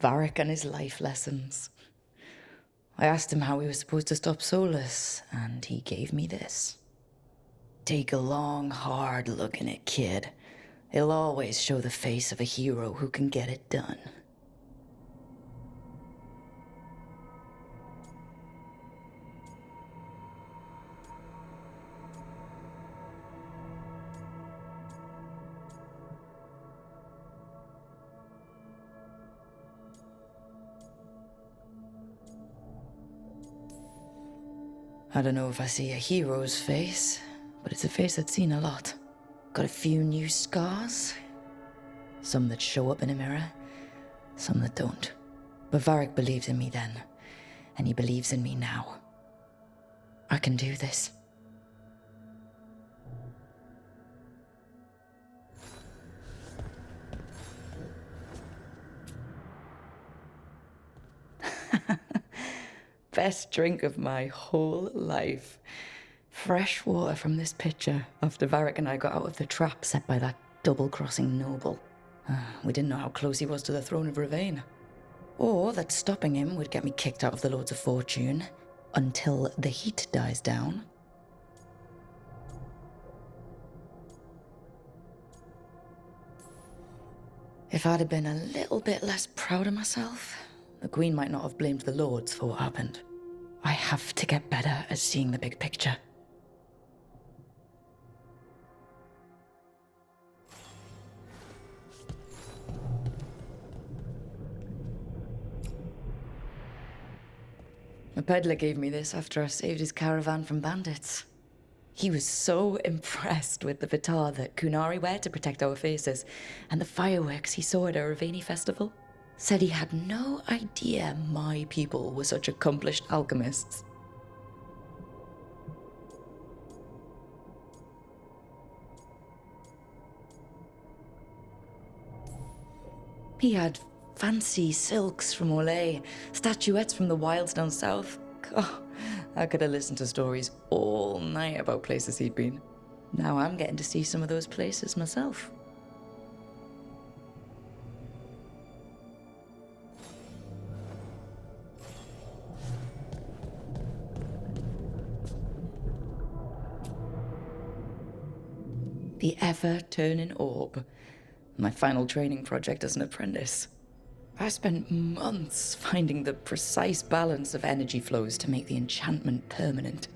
Varric and his life lessons. I asked him how we were supposed to stop Solus, and he gave me this. Take a long, hard look in it, kid. It'll always show the face of a hero who can get it done. I don't know if I see a hero's face, but it's a face I've seen a lot. Got a few new scars. Some that show up in a mirror, some that don't. But Varric believed in me then, and he believes in me now. I can do this. Best drink of my whole life. Fresh water from this pitcher after Varric and I got out of the trap set by that double-crossing noble. We didn't know how close he was to the throne of Ravain. Or that stopping him would get me kicked out of the Lords of Fortune until the heat dies down. If I'd have been a little bit less proud of myself, the Queen might not have blamed the Lords for what happened. I have to get better at seeing the big picture. A peddler gave me this after I saved his caravan from bandits. He was so impressed with the vitar that Kunari wear to protect our faces, and the fireworks he saw at our Ravani festival. Said he had no idea my people were such accomplished alchemists. He had fancy silks from Olay, statuettes from the wilds down south. Oh, I could have listened to stories all night about places he'd been. Now I'm getting to see some of those places myself. The ever-turning orb. My final training project as an apprentice. I spent months finding the precise balance of energy flows to make the enchantment permanent.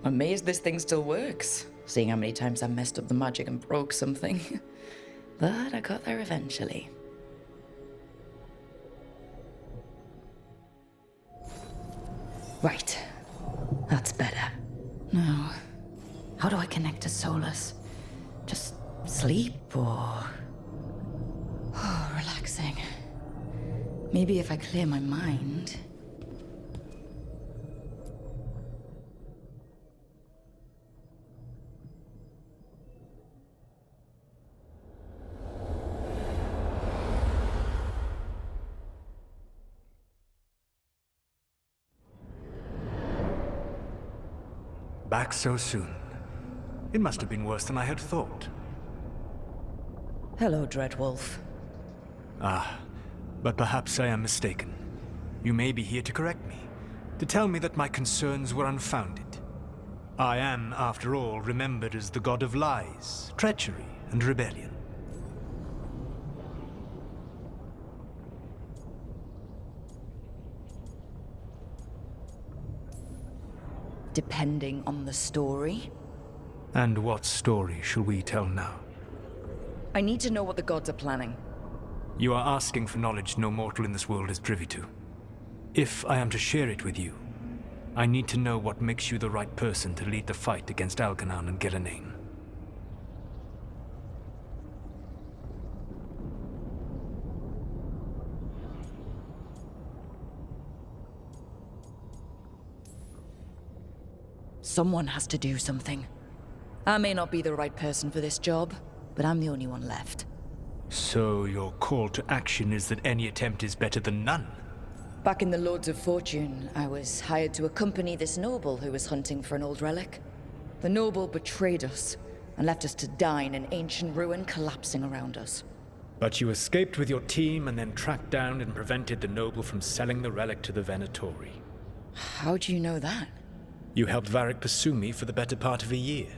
I'm amazed this thing still works, seeing how many times I messed up the magic and broke something. But I got there eventually. Right. That's better. Now, how do I connect to Solus? Just sleep or... Oh, relaxing. Maybe if I clear my mind... Back so soon. It must have been worse than I had thought. Hello, Dreadwolf. Ah, but perhaps I am mistaken. You may be here to correct me, to tell me that my concerns were unfounded. I am, after all, remembered as the god of lies, treachery, and rebellion. Depending on the story. And what story shall we tell now? I need to know what the gods are planning. You are asking for knowledge no mortal in this world is privy to. If I am to share it with you, I need to know what makes you the right person to lead the fight against Algernon and Gillenane. Someone has to do something. I may not be the right person for this job, but I'm the only one left. So your call to action is that any attempt is better than none? Back in the Lords of Fortune, I was hired to accompany this noble who was hunting for an old relic. The noble betrayed us and left us to die in an ancient ruin collapsing around us. But you escaped with your team and then tracked down and prevented the noble from selling the relic to the Venatori. How do you know that? You helped Varric pursue me for the better part of a year.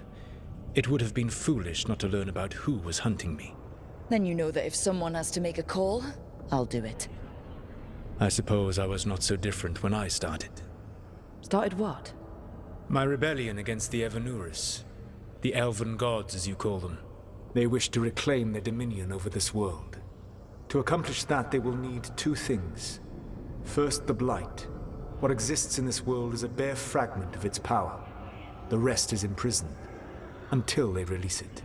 It would have been foolish not to learn about who was hunting me. Then you know that if someone has to make a call, I'll do it. I suppose I was not so different when I started. Started what? My rebellion against the Evanuris. The elven gods, as you call them. They wish to reclaim their dominion over this world. To accomplish that, they will need two things. First, the Blight. What exists in this world is a bare fragment of its power. The rest is imprisoned, until they release it.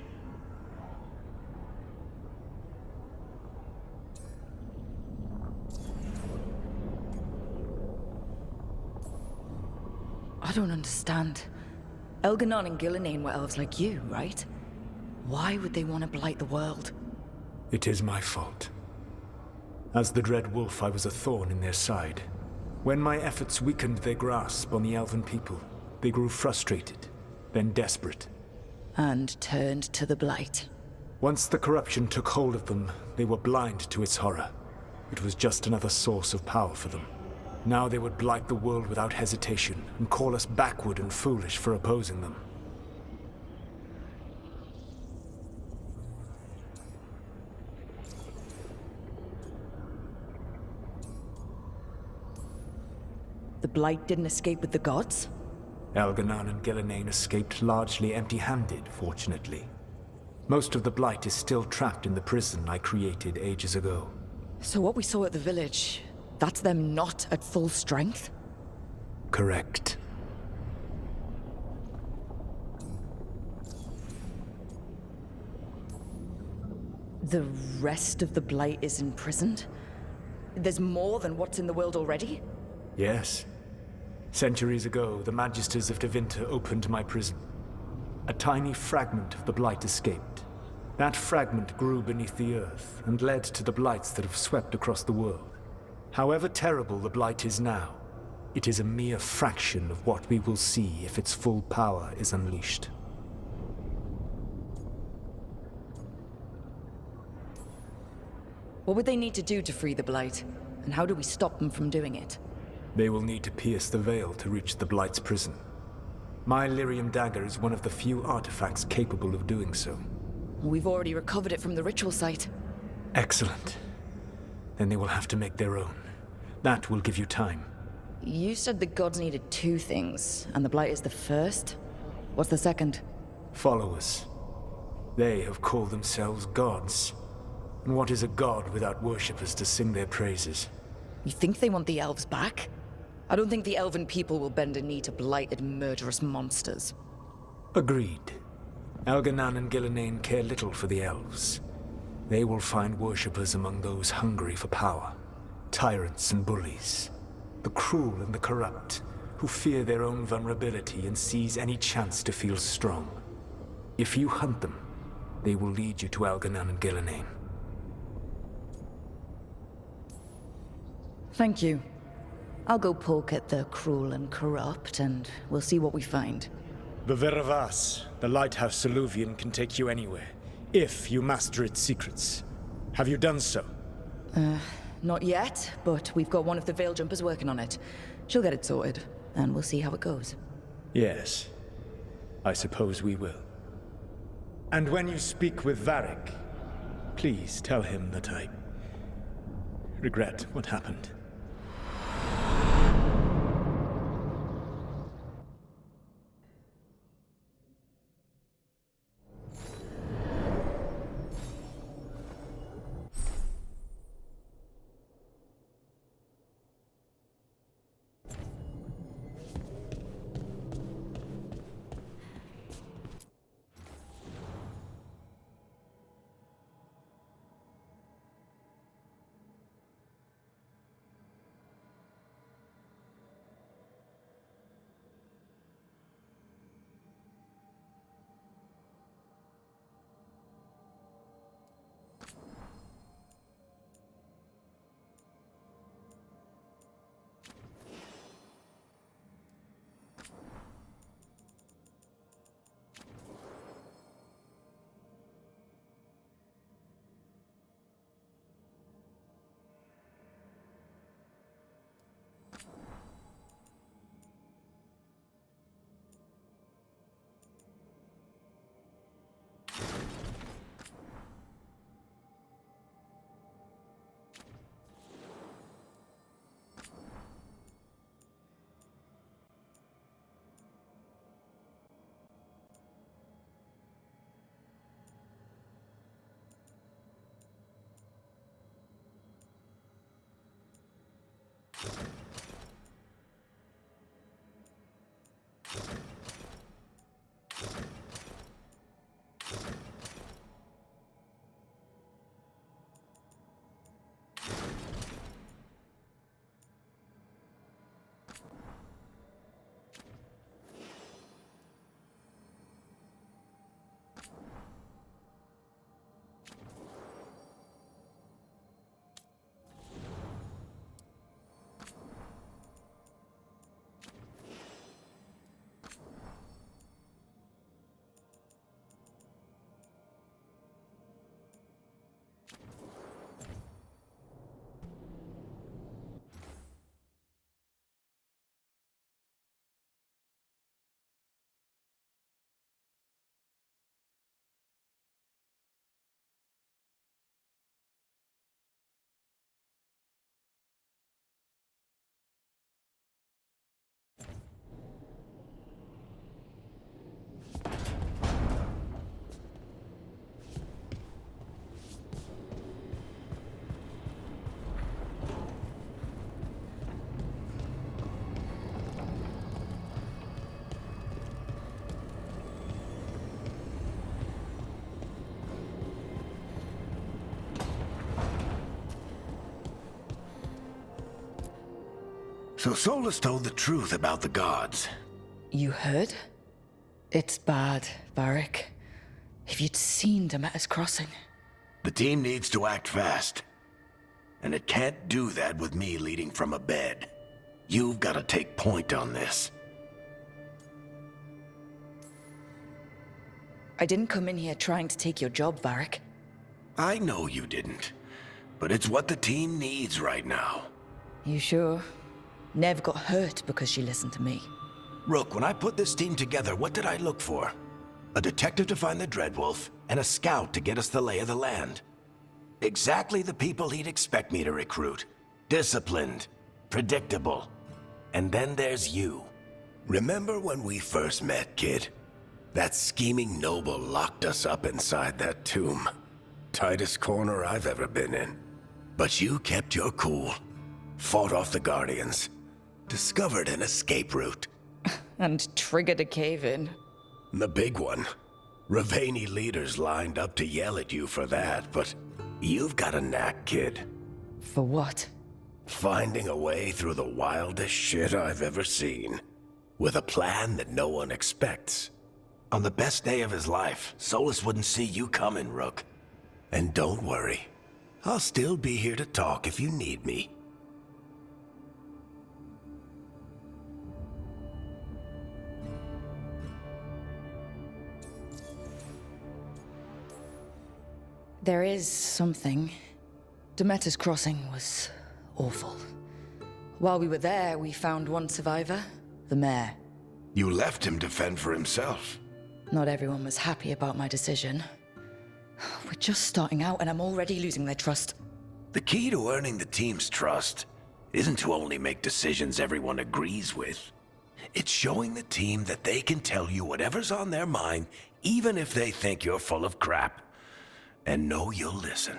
I don't understand. Elganon and Gillenane were elves like you, right? Why would they want to blight the world? It is my fault. As the Dread Wolf, I was a thorn in their side. When my efforts weakened their grasp on the elven people, they grew frustrated, then desperate. And turned to the blight. Once the corruption took hold of them, they were blind to its horror. It was just another source of power for them. Now they would blight the world without hesitation, and call us backward and foolish for opposing them. The blight didn't escape with the gods? Elganon and Gillenane escaped largely empty-handed, fortunately. Most of the blight is still trapped in the prison I created ages ago. So what we saw at the village, that's them not at full strength? Correct. The rest of the blight is imprisoned? There's more than what's in the world already? Yes. Centuries ago, the Magisters of Tevinter opened my prison. A tiny fragment of the blight escaped. That fragment grew beneath the earth and led to the blights that have swept across the world. However terrible the blight is now, it is a mere fraction of what we will see if its full power is unleashed. What would they need to do to free the blight? And how do we stop them from doing it? They will need to pierce the veil to reach the blight's prison. My Lyrium dagger is one of the few artifacts capable of doing so. We've already recovered it from the ritual site. Excellent. Then they will have to make their own. That will give you time. You said the gods needed two things, and the blight is the first? What's the second? Followers. They have called themselves gods. And what is a god without worshippers to sing their praises? You think they want the elves back? I don't think the elven people will bend a knee to blighted, murderous monsters. Agreed. Elganon and Gillenane care little for the elves. They will find worshippers among those hungry for power. Tyrants and bullies. The cruel and the corrupt, who fear their own vulnerability and seize any chance to feel strong. If you hunt them, they will lead you to Elganon and Gillenane. Thank you. I'll go poke at the cruel and corrupt, and we'll see what we find. The Veravas, the lighthouse Soluvian, can take you anywhere, if you master its secrets. Have you done so? Not yet, but we've got one of the Veil Jumpers working on it. She'll get it sorted, and we'll see how it goes. Yes. I suppose we will. And when you speak with Varric, please tell him that I regret what happened. So Solus told the truth about the gods. You heard? It's bad, Varric. If you'd seen Demeter's crossing. The team needs to act fast. And it can't do that with me leading from a bed. You've got to take point on this. I didn't come in here trying to take your job, Varric. I know you didn't. But it's what the team needs right now. You sure? Nev got hurt because she listened to me. Rook, when I put this team together, what did I look for? A detective to find the Dreadwolf, and a scout to get us the lay of the land. Exactly the people he'd expect me to recruit. Disciplined, predictable. And then there's you. Remember when we first met, kid? That scheming noble locked us up inside that tomb. Tightest corner I've ever been in. But you kept your cool. Fought off the Guardians. Discovered an escape route. And triggered a cave-in. The big one. Ravani leaders lined up to yell at you for that, but you've got a knack, kid. For what? Finding a way through the wildest shit I've ever seen. With a plan that no one expects. On the best day of his life, Solus wouldn't see you coming, Rook. And don't worry. I'll still be here to talk if you need me. There is something. Demeter's crossing was awful. While we were there, we found one survivor, the mayor. You left him to fend for himself. Not everyone was happy about my decision. We're just starting out and I'm already losing their trust. The key to earning the team's trust isn't to only make decisions everyone agrees with. It's showing the team that they can tell you whatever's on their mind, even if they think you're full of crap. And know you'll listen.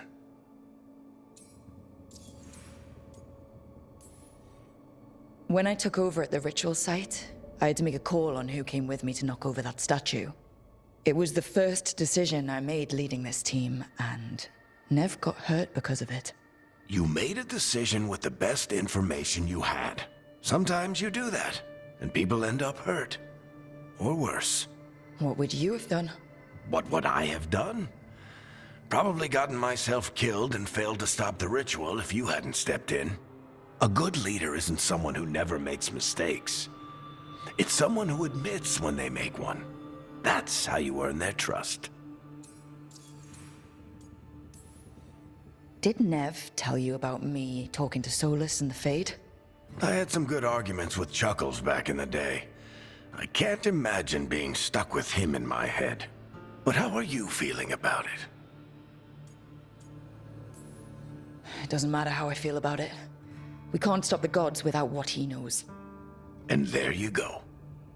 When I took over at the ritual site, I had to make a call on who came with me to knock over that statue. It was the first decision I made leading this team, and Nev got hurt because of it. You made a decision with the best information you had. Sometimes you do that, and people end up hurt. Or worse. What would you have done? What would I have done? Probably gotten myself killed and failed to stop the ritual if you hadn't stepped in. A good leader isn't someone who never makes mistakes. It's someone who admits when they make one. That's how you earn their trust. Did Nev tell you about me talking to Solus and the Fade? I had some good arguments with Chuckles back in the day. I can't imagine being stuck with him in my head. But how are you feeling about it? It doesn't matter how I feel about it. We can't stop the gods without what he knows. And there you go.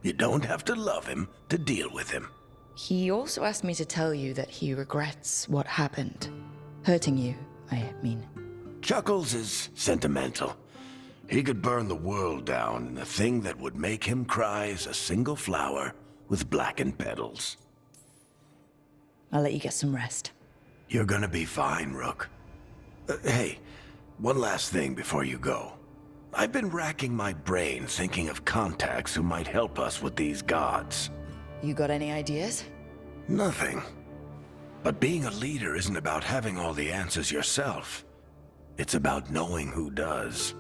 You don't have to love him to deal with him. He also asked me to tell you that he regrets what happened. Hurting you, I mean. Chuckles is sentimental. He could burn the world down, and the thing that would make him cry is a single flower with blackened petals. I'll let you get some rest. You're gonna be fine, Rook. Hey, one last thing before you go. I've been racking my brain thinking of contacts who might help us with these gods. You got any ideas? Nothing. But being a leader isn't about having all the answers yourself. It's about knowing who does.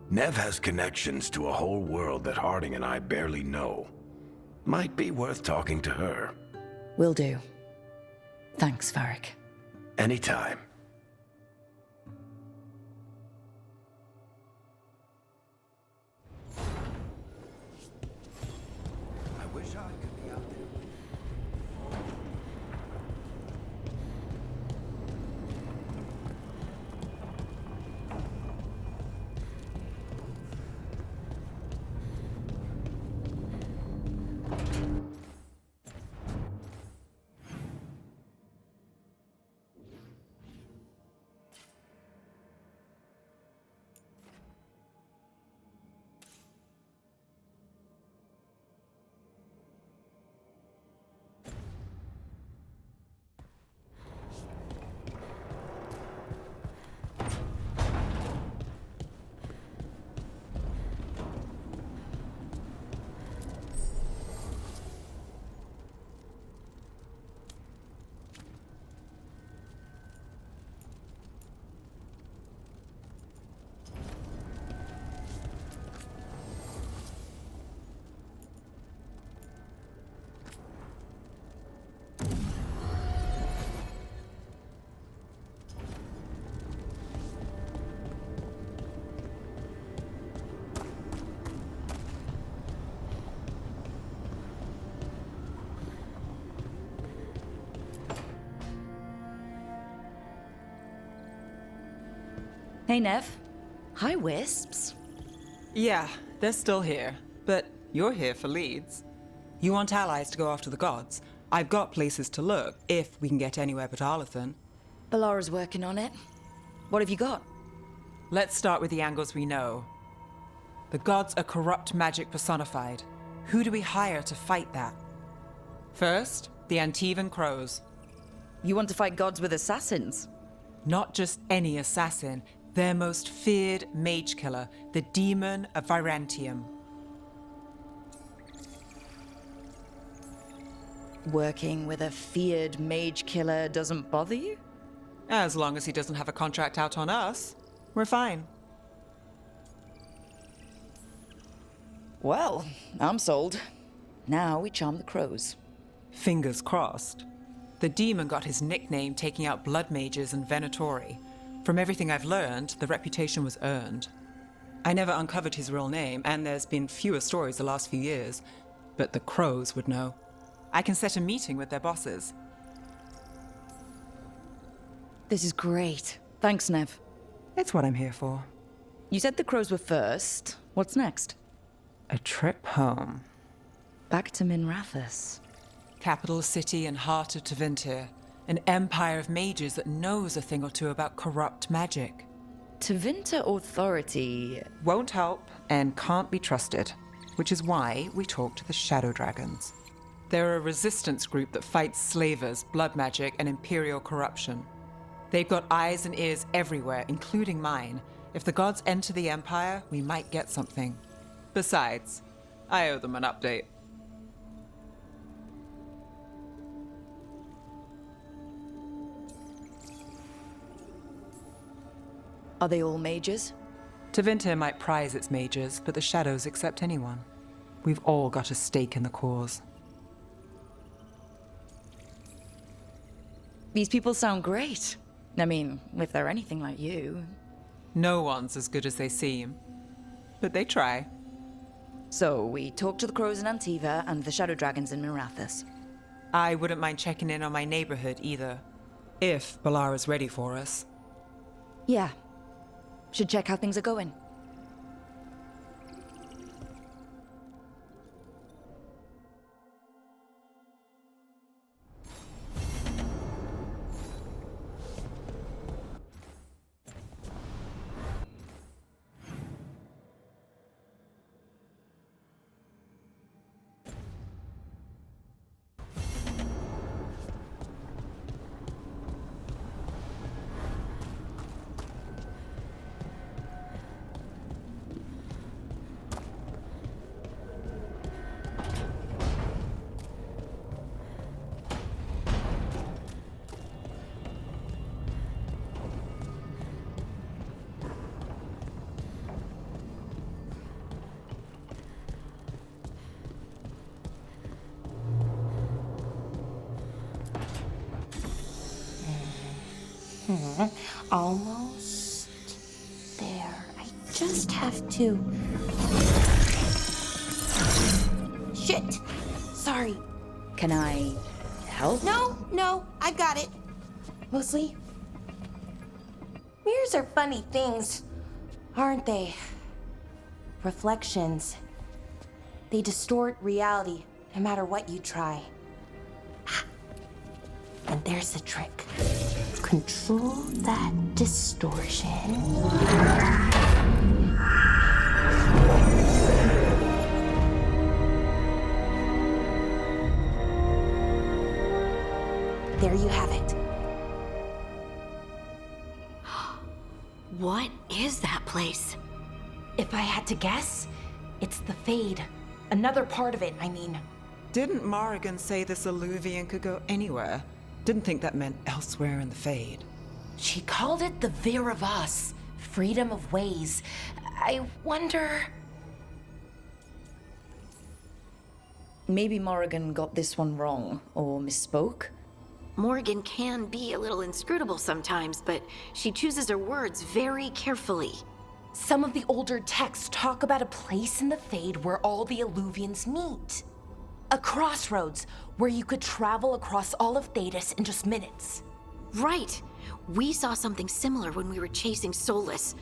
Nev has connections to a whole world that Harding and I barely know. Might be worth talking to her. Will do. Thanks, Varric. Anytime. I wish I could be out there. Hey, Nev. Hi, Wisps. Yeah, they're still here. But you're here for leads. You want allies to go after the gods? I've got places to look, if we can get anywhere but Arlathan. Balara's working on it. What have you got? Let's start with the angles we know. The gods are corrupt magic personified. Who do we hire to fight that? First, the Antivan Crows. You want to fight gods with assassins? Not just any assassin, their most feared mage killer, the Demon of Virantium. Working with a feared mage killer doesn't bother you? As long as he doesn't have a contract out on us, we're fine. Well, I'm sold. Now we charm the crows. Fingers crossed. The demon got his nickname taking out blood mages and Venatori. From everything I've learned, the reputation was earned. I never uncovered his real name, and there's been fewer stories the last few years, but the crows would know. I can set a meeting with their bosses. This is great. Thanks, Nev. It's what I'm here for. You said the crows were first. What's next? A trip home. Back to Minrathous. Capital city and heart of Tevinter. An empire of mages that knows a thing or two about corrupt magic. Tevinter authority... Won't help and can't be trusted, which is why we talk to the Shadow Dragons. They're a resistance group that fights slavers, blood magic, and imperial corruption. They've got eyes and ears everywhere, including mine. If the gods enter the empire, we might get something. Besides, I owe them an update. Are they all mages? Tevinter might prize its mages, but the Shadows accept anyone. We've all got a stake in the cause. These people sound great. I mean, if they're anything like you. No one's as good as they seem, but they try. So, we talk to the crows in Antiva and the Shadow Dragons in Minrathous. I wouldn't mind checking in on my neighborhood either, if Balara's ready for us. Yeah. Should check how things are going. Almost there. I just have to... Shit! Sorry. Can I help? No, I've got it. Mostly, mirrors are funny things, aren't they? Reflections. They distort reality, no matter what you try. And there's the trick. Control that distortion. There you have it. What is that place? If I had to guess, it's the Fade. Another part of it, I mean. Didn't Morrigan say this Illuvian could go anywhere? Didn't think that meant elsewhere in the Fade. She called it the Vir of Us, freedom of ways. I wonder... Maybe Morrigan got this one wrong, or misspoke. Morgan can be a little inscrutable sometimes, but she chooses her words very carefully. Some of the older texts talk about a place in the Fade where all the Illuvians meet. A crossroads where you could travel across all of Thedas in just minutes. Right. We saw something similar when we were chasing Solus.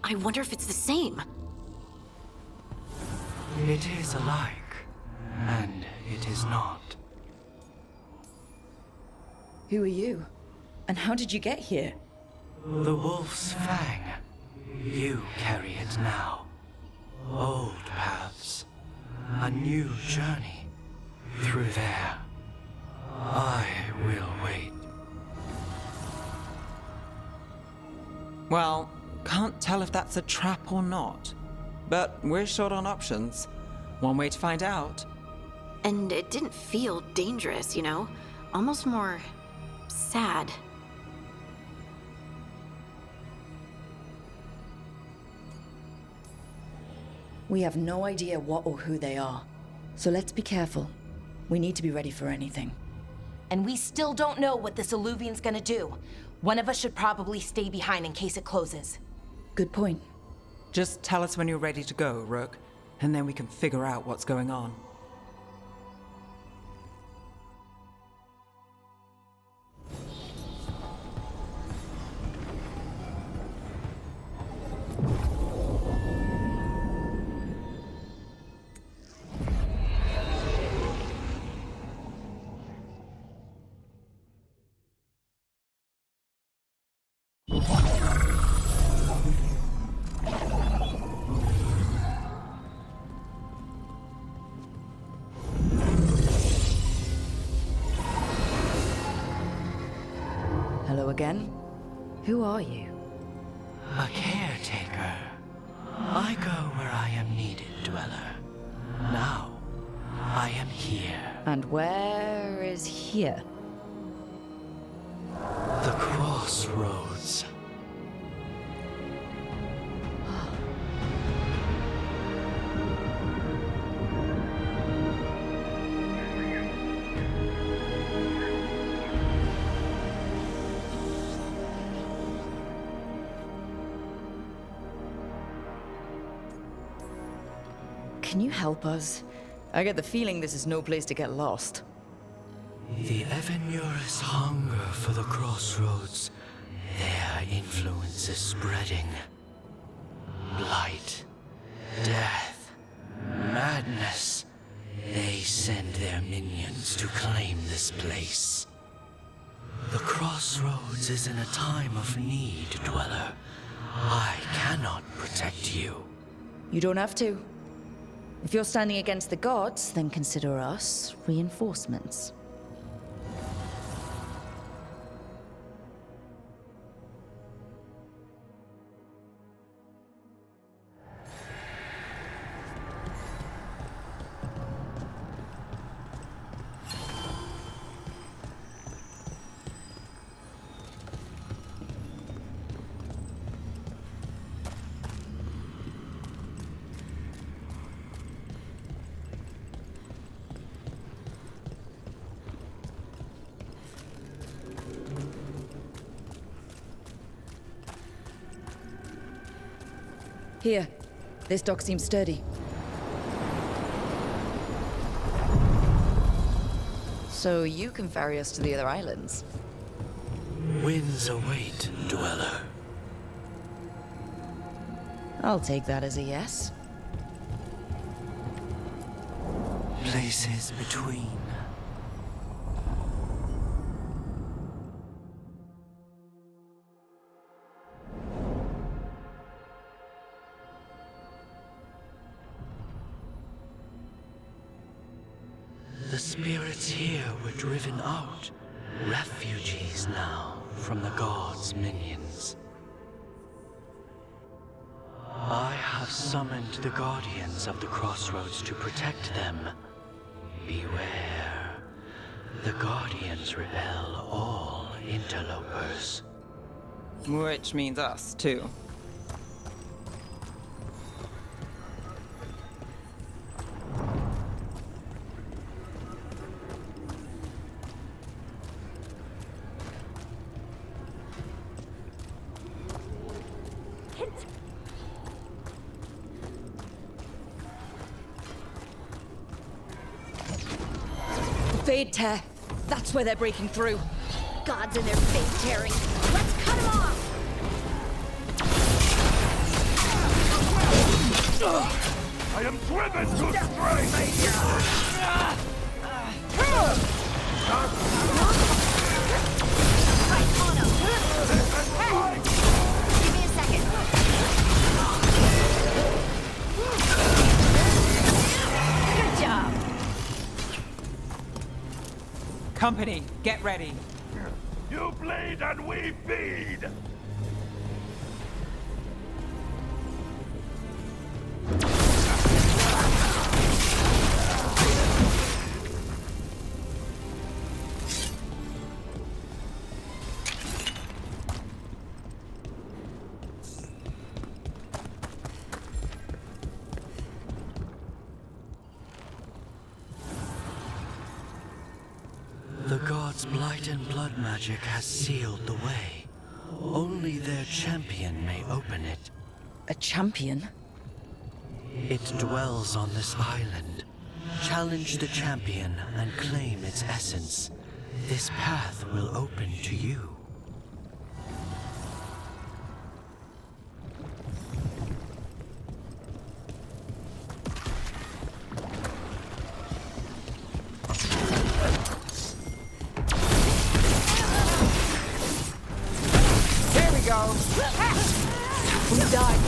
I wonder if it's the same. It is alike, and it is not. Who are you? And how did you get here? The Wolf's Fang. You carry it now. Old paths. A new journey. Through there. I will wait. Well, can't tell if that's a trap or not. But we're short on options. One way to find out. And it didn't feel dangerous, you know? Almost more... sad. We have no idea what or who they are. So let's be careful. We need to be ready for anything. And we still don't know what this Illuvian's gonna do. One of us should probably stay behind in case it closes. Good point. Just tell us when you're ready to go, Rook, and then we can figure out what's going on. Hello again. Who are you? A caretaker. I go where I am needed, Dweller. Now, I am here. And where is here? The crossroads. Can you help us? I get the feeling this is no place to get lost. The Evanurus hunger for the crossroads. Their influence is spreading. Blight, death, madness. They send their minions to claim this place. The crossroads is in a time of need, Dweller. I cannot protect you. You don't have to. If you're standing against the gods, then consider us reinforcements. Here. This dock seems sturdy. So you can ferry us to the other islands? Winds await, dweller. I'll take that as a yes. Places between. The spirits here were driven out, refugees now from the gods' minions. I have summoned the guardians of the crossroads to protect them. Beware. The guardians repel all interlopers. Which means us, too. Fade tear. That's where they're breaking through. Gods and their fate tearing. Let's cut them off! I am driven to strength! Right on 'em. Give me a second. Good job. Company, get ready. You bleed and we feed! The gods' blight and blood magic has sealed the way. Only their champion may open it. A champion? It dwells on this island. Challenge the champion and claim its essence. This path will open to you. There we go. We died.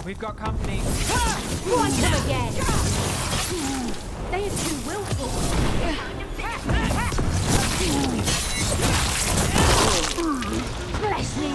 We've got company. Watch them again! They are too willful. Bless me.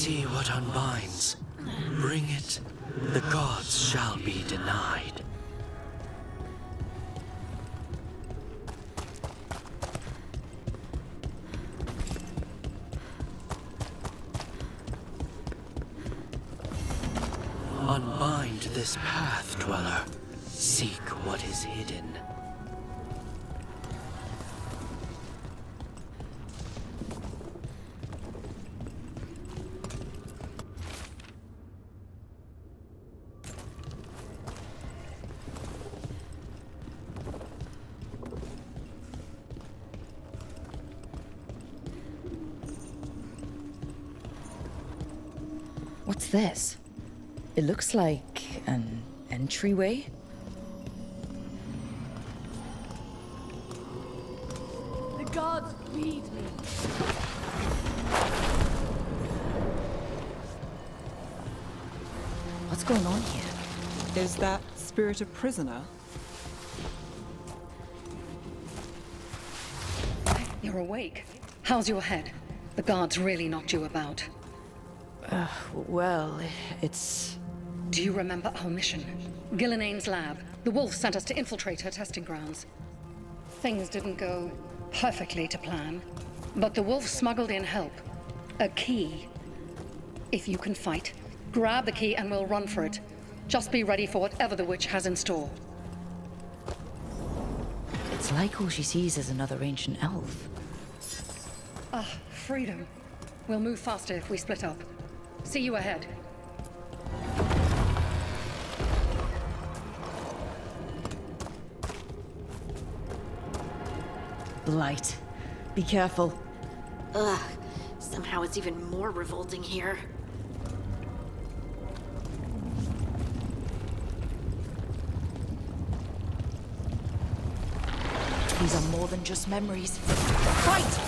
see what unbinds. Bring it, the gods shall be denied. Unbind this path, dweller. Seek what is hidden. What's this? It looks like an entryway. The gods feed me. What's going on here? Is that spirit a prisoner? You're awake. How's your head? The guards really knocked you about. Well, it's... Do you remember our mission? Gillenane's lab. The wolf sent us to infiltrate her testing grounds. Things didn't go perfectly to plan, but the wolf smuggled in help. A key. If you can fight, grab the key and we'll run for it. Just be ready for whatever the witch has in store. It's like all she sees is another ancient elf. Freedom. We'll move faster if we split up. See you ahead. Blight. Be careful. Ugh. Somehow it's even more revolting here. These are more than just memories. Fight!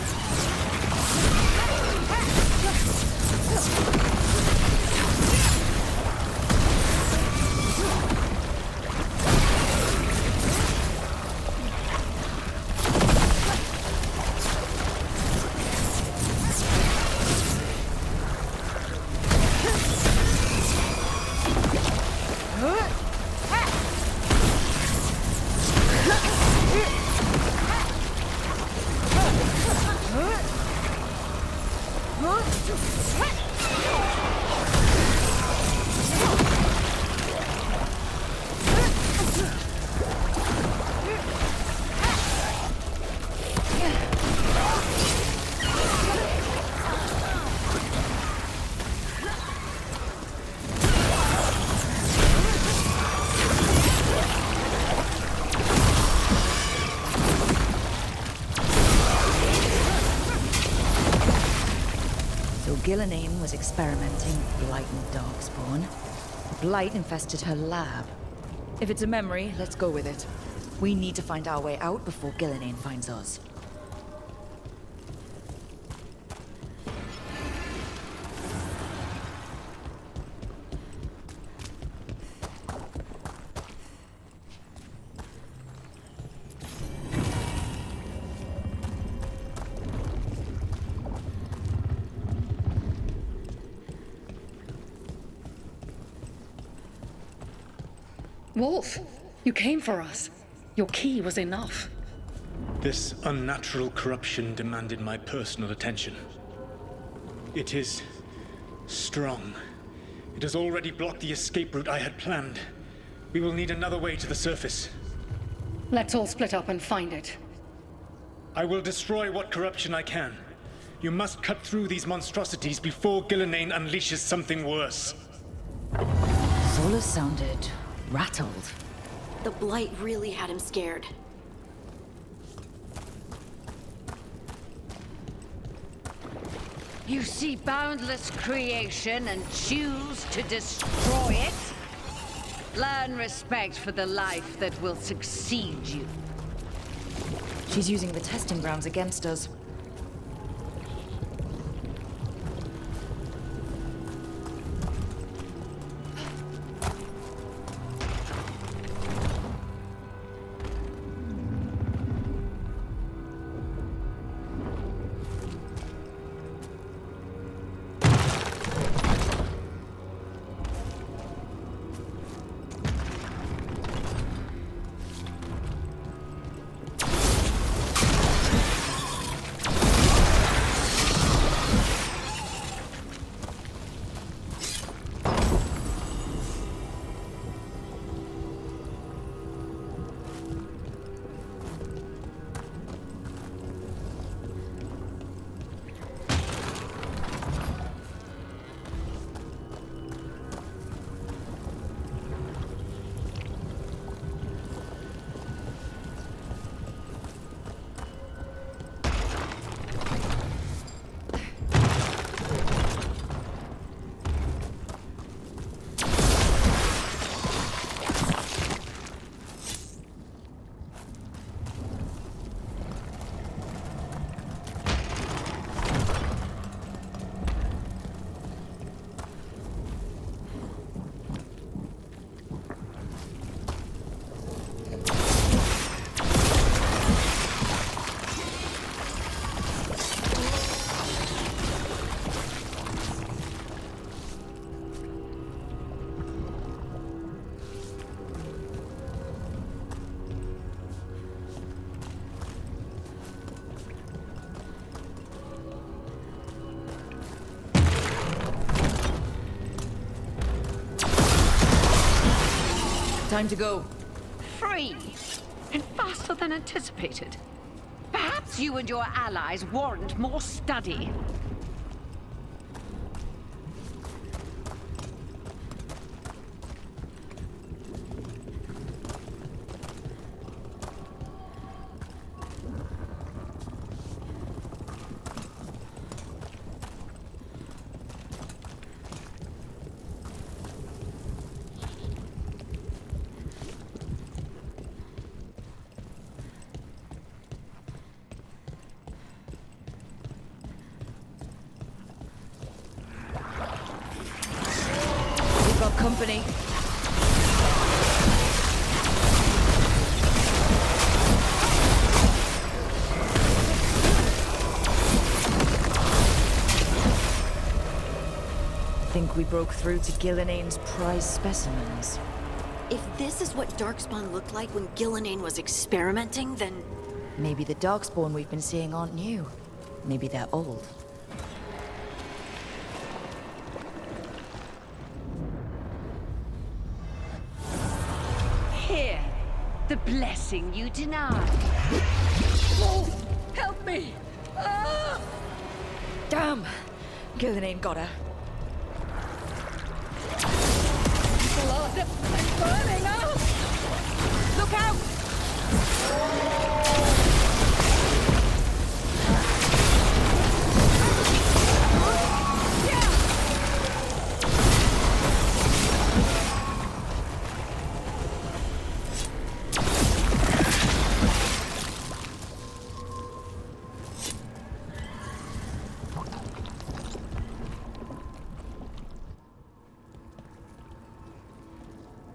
Gillenane was experimenting with Blight and Darkspawn. Blight infested her lab. If it's a memory, let's go with it. We need to find our way out before Gillenane finds us. Wolf, you came for us. Your key was enough. This unnatural corruption demanded my personal attention. It is strong. It has already blocked the escape route I had planned. We will need another way to the surface. Let's all split up and find it. I will destroy what corruption I can. You must cut through these monstrosities before Gillenane unleashes something worse. Zola sounded rattled. The Blight really had him scared. You see boundless creation and choose to destroy it? Learn respect for the life that will succeed you. She's using the testing grounds against us. Time to go. Free! And faster than anticipated. Perhaps you and your allies warrant more study. We've got company. Think we broke through to Gillenane's prize specimens. If this is what Darkspawn looked like when Gillenane was experimenting, then... Maybe the Darkspawn we've been seeing aren't new. Maybe they're old. Here, the blessing you denied. Wolf, help me! Ah! Damn! Gillenane got her. Blood! I'm burning up! Look out!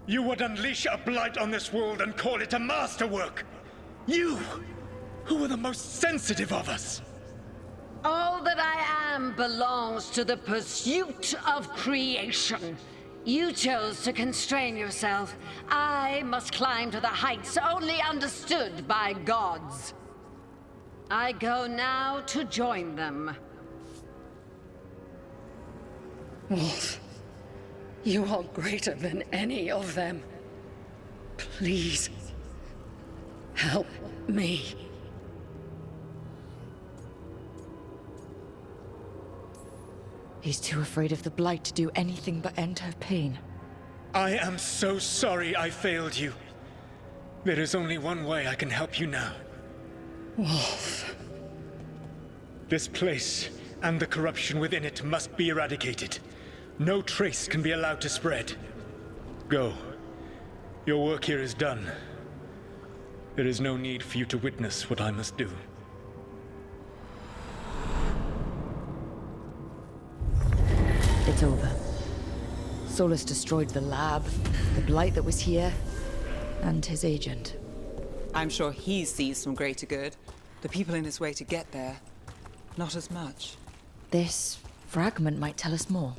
You would unleash a blight on this world and call it a masterwork! You, who were the most sensitive of us! All that I am belongs to the pursuit of creation. You chose to constrain yourself. I must climb to the heights only understood by gods. I go now to join them. Wolf, you are greater than any of them. Please, help me. He's too afraid of the Blight to do anything but end her pain. I am so sorry I failed you. There is only one way I can help you now. Wolf. This place and the corruption within it must be eradicated. No trace can be allowed to spread. Go. Your work here is done. There is no need for you to witness what I must do. It's over. Solus destroyed the lab, the Blight that was here, and his agent. I'm sure he sees some greater good. The people in his way to get there, not as much. This fragment might tell us more.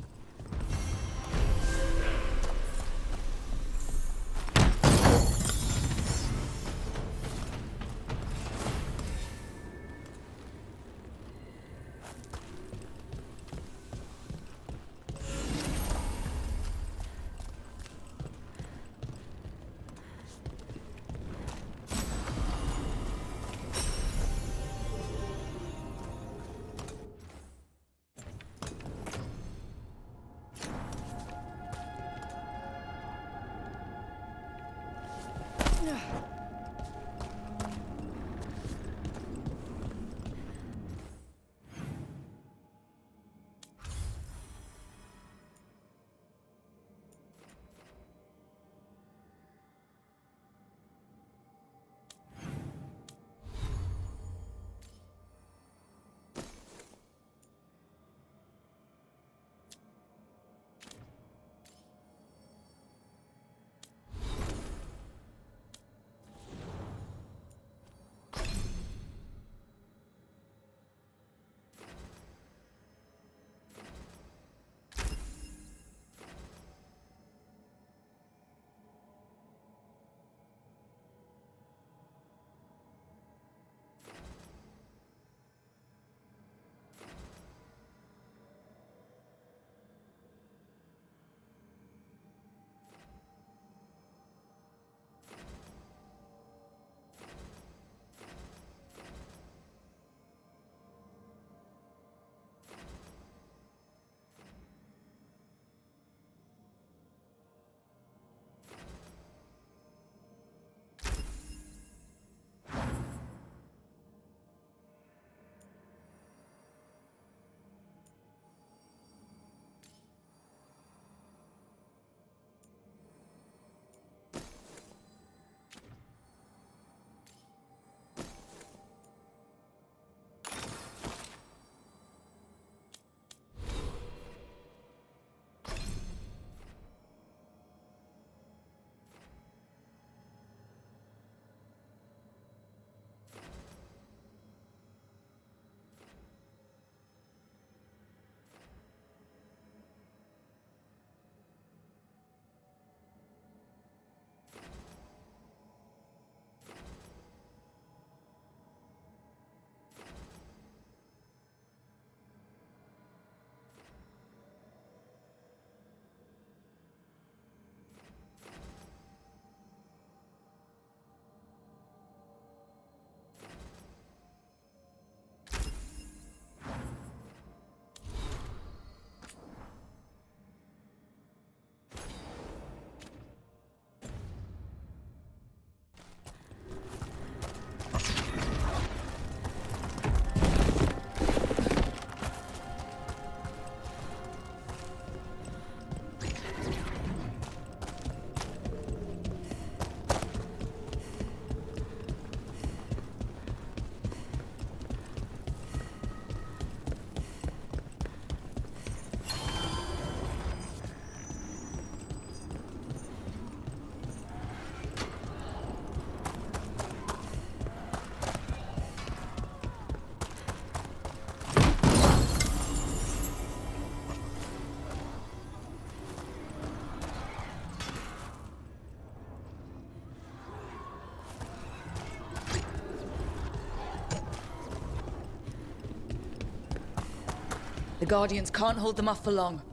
The Guardians can't hold them off for long.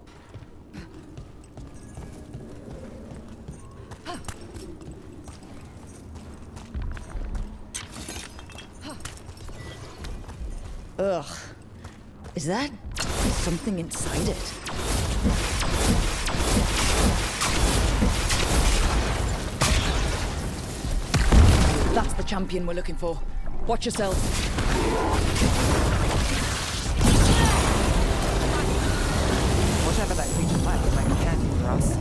Ugh. Is that something inside it? That's the champion we're looking for. Watch yourself. Whatever that creature might look like a candy for us.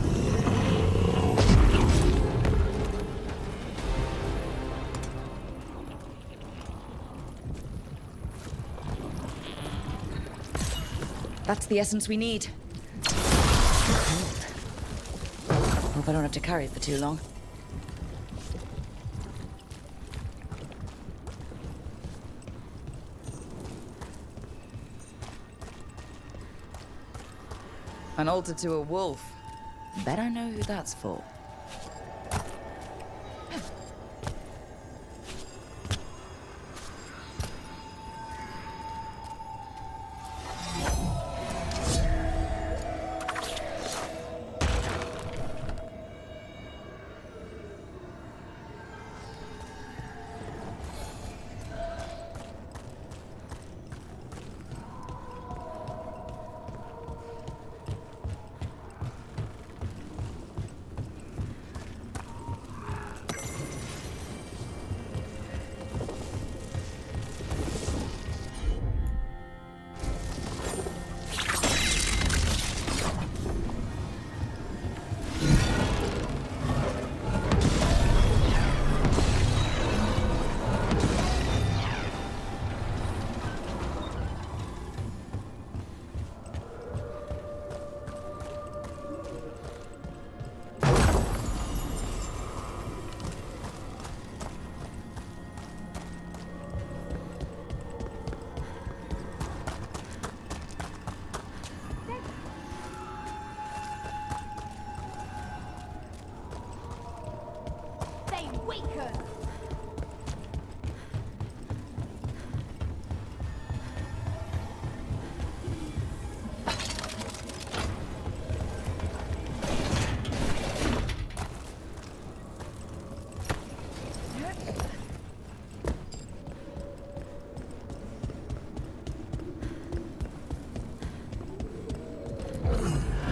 That's the essence we need. Hope I don't have to carry it for too long. An altar to a wolf. Bet I know who that's for.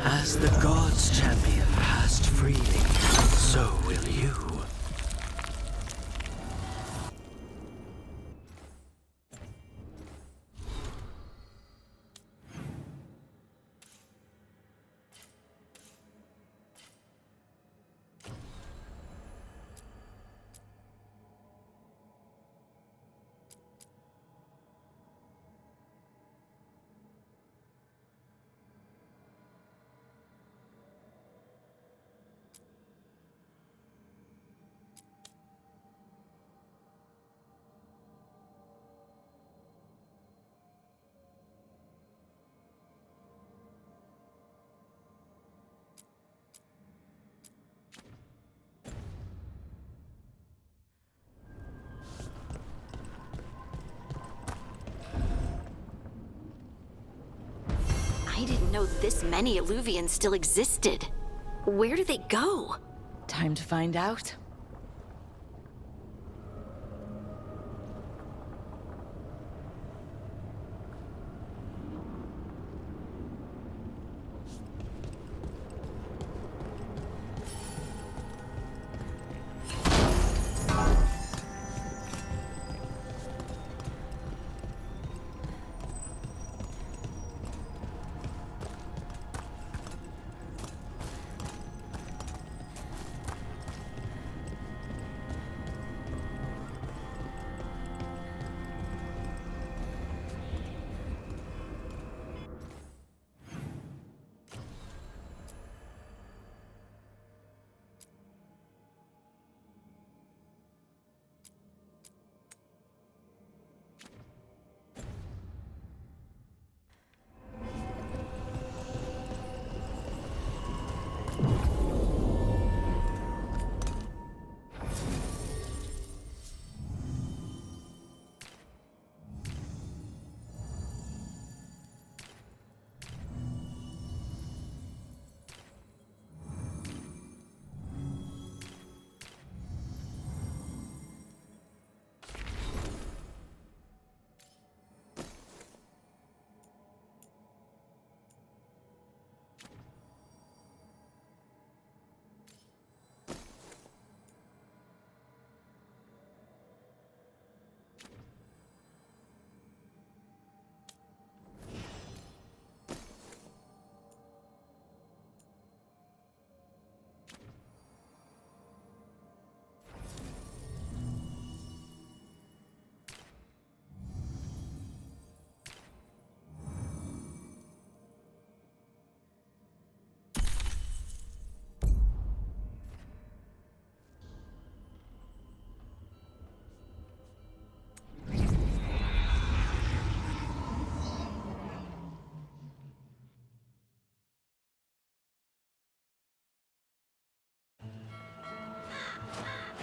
As the gods' champion passed freely, so will you. I didn't know this many Illuvians still existed. Where do they go? Time to find out.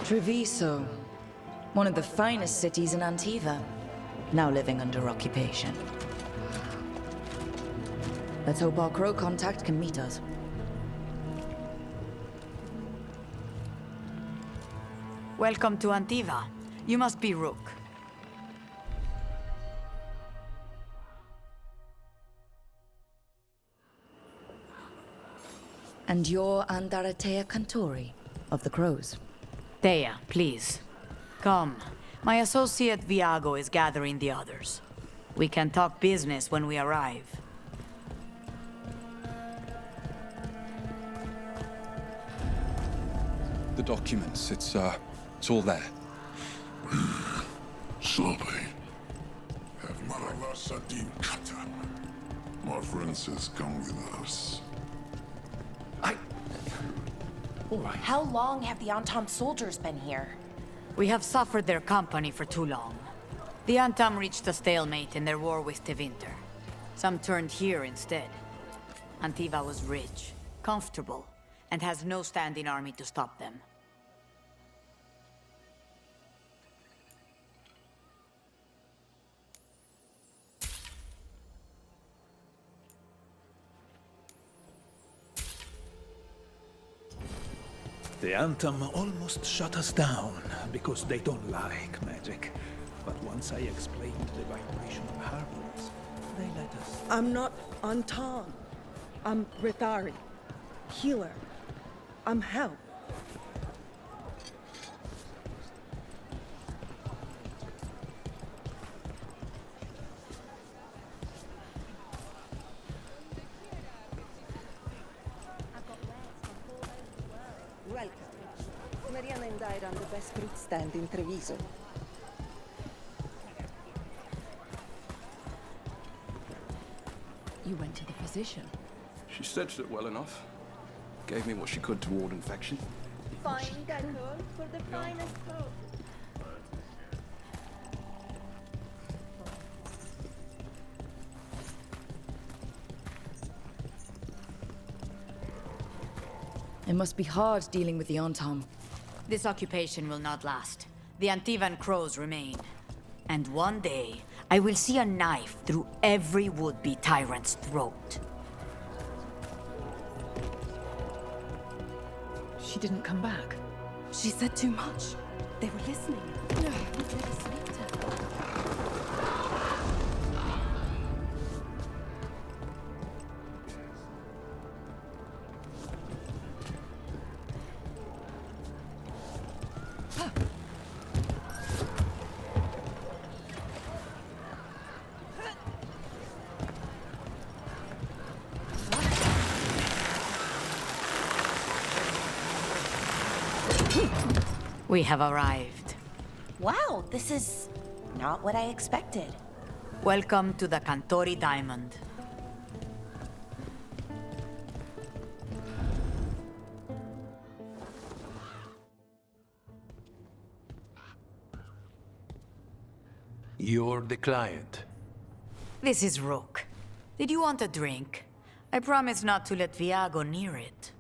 Treviso, one of the finest cities in Antiva, now living under occupation. Let's hope our crow contact can meet us. Welcome to Antiva. You must be Rook. And you're Andaratea Cantori, of the Crows. Thea, please. Come. My associate Viago is gathering the others. We can talk business when we arrive. The documents, it's all there. Slowly. Have Marala Sadin Katan. My friend says come with us. All right. How long have the Antam soldiers been here? We have suffered their company for too long. The Antam reached a stalemate in their war with Tevinter. Some turned here instead. Antiva was rich, comfortable, and has no standing army to stop them. The Antam almost shut us down because they don't like magic. But once I explained the vibration of harbors, they let us. I'm not Antam. I'm Rithari. Healer. I'm help. Welcome. Mariana and I run the best fruit stand in Treviso. You went to the physician. She stitched it well enough. Gave me what she could to ward infection. Fine decor for the finest coat. It must be hard dealing with the Antam. This occupation will not last. The Antivan crows remain. And one day, I will see a knife through every would-be tyrant's throat. She didn't come back. She said too much. They were listening. Let us speak to her. We have arrived. Wow, this is not what I expected. Welcome to the Cantori Diamond. You're the client. This is Rook. Did you want a drink? I promise not to let Viago near it.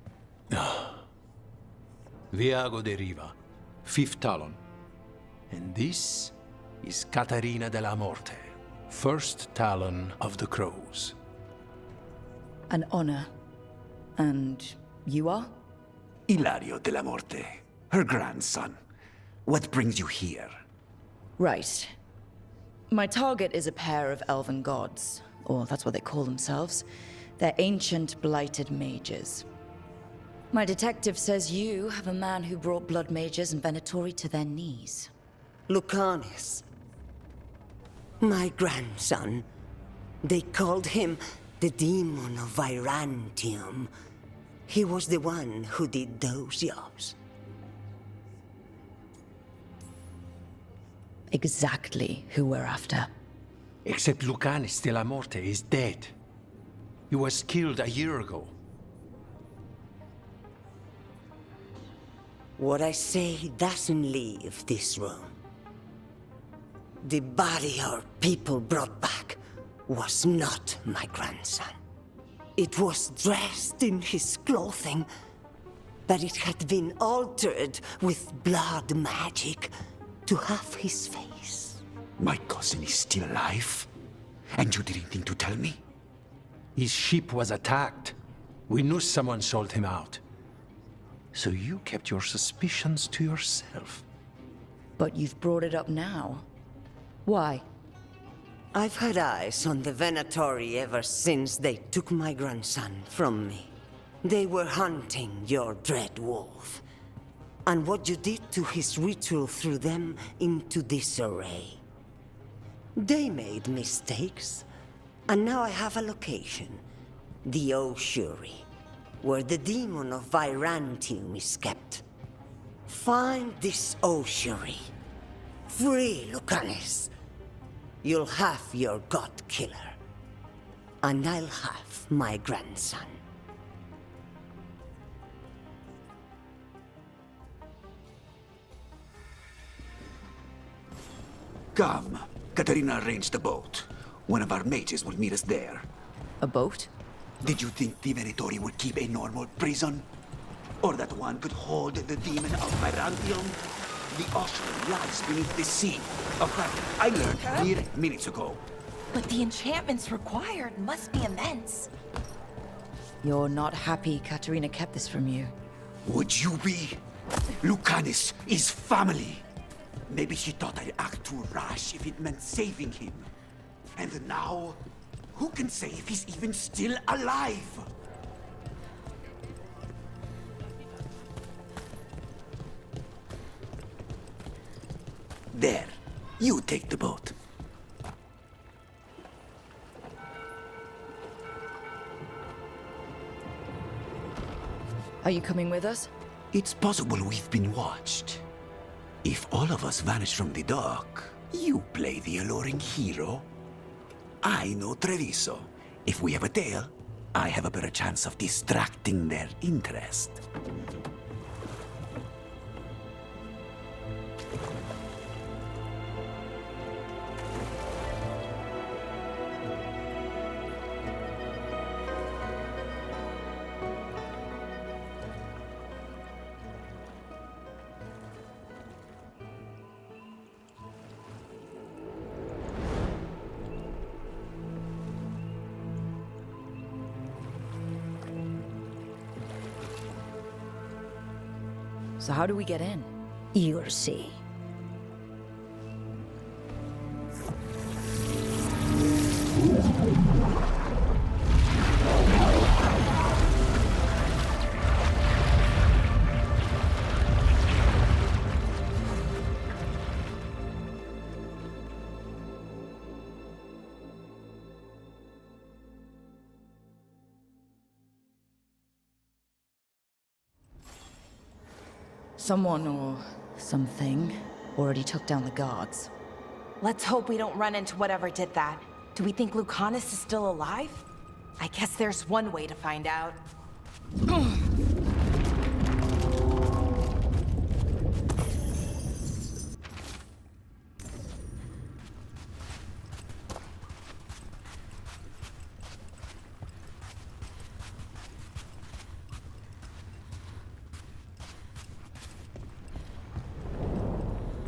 Viago de Riva, 5th Talon. And this is Catarina de la Morte, 1st Talon of the Crows. An honor. And you are? Ilario de la Morte, her grandson. What brings you here? Right. My target is a pair of elven gods, or that's what they call themselves. They're ancient, blighted mages. My detective says you have a man who brought blood mages and Venatori to their knees. Lucanis. My grandson. They called him the Demon of Virantium. He was the one who did those jobs. Exactly who we're after. Except Lucanis de la Morte is dead. He was killed a year ago. What I say doesn't leave this room. The body our people brought back was not my grandson. It was dressed in his clothing, but it had been altered with blood magic to have his face. My cousin is still alive? And you didn't think to tell me? His ship was attacked. We knew someone sold him out. So you kept your suspicions to yourself. But you've brought it up now. Why? I've had eyes on the Venatori ever since they took my grandson from me. They were hunting your dread wolf. And what you did to his ritual threw them into disarray. They made mistakes, and now I have a location. The ossuary, where the demon of Virantium is kept. Find this ossuary. Free Lucanus. You'll have your god killer. And I'll have my grandson. Come. Katarina arranged a boat. One of our mages will meet us there. A boat? Did you think the Venatori would keep a normal prison? Or that one could hold the demon of Virantium? The ossuary lies beneath the sea. A fact I learned mere minutes ago. But the enchantments required must be immense. You're not happy Katarina kept this from you. Would you be? Lucanus is family. Maybe she thought I'd act too rash if it meant saving him. And now, who can say if he's even still alive? There, you take the boat. Are you coming with us? It's possible we've been watched. If all of us vanish from the dock, you play the alluring hero. I know Treviso. If we have a tail, I have a better chance of distracting their interest. So how do we get in? You'll see. Someone or something already took down the guards. Let's hope we don't run into whatever did that. Do we think Lucanus is still alive? I guess there's one way to find out.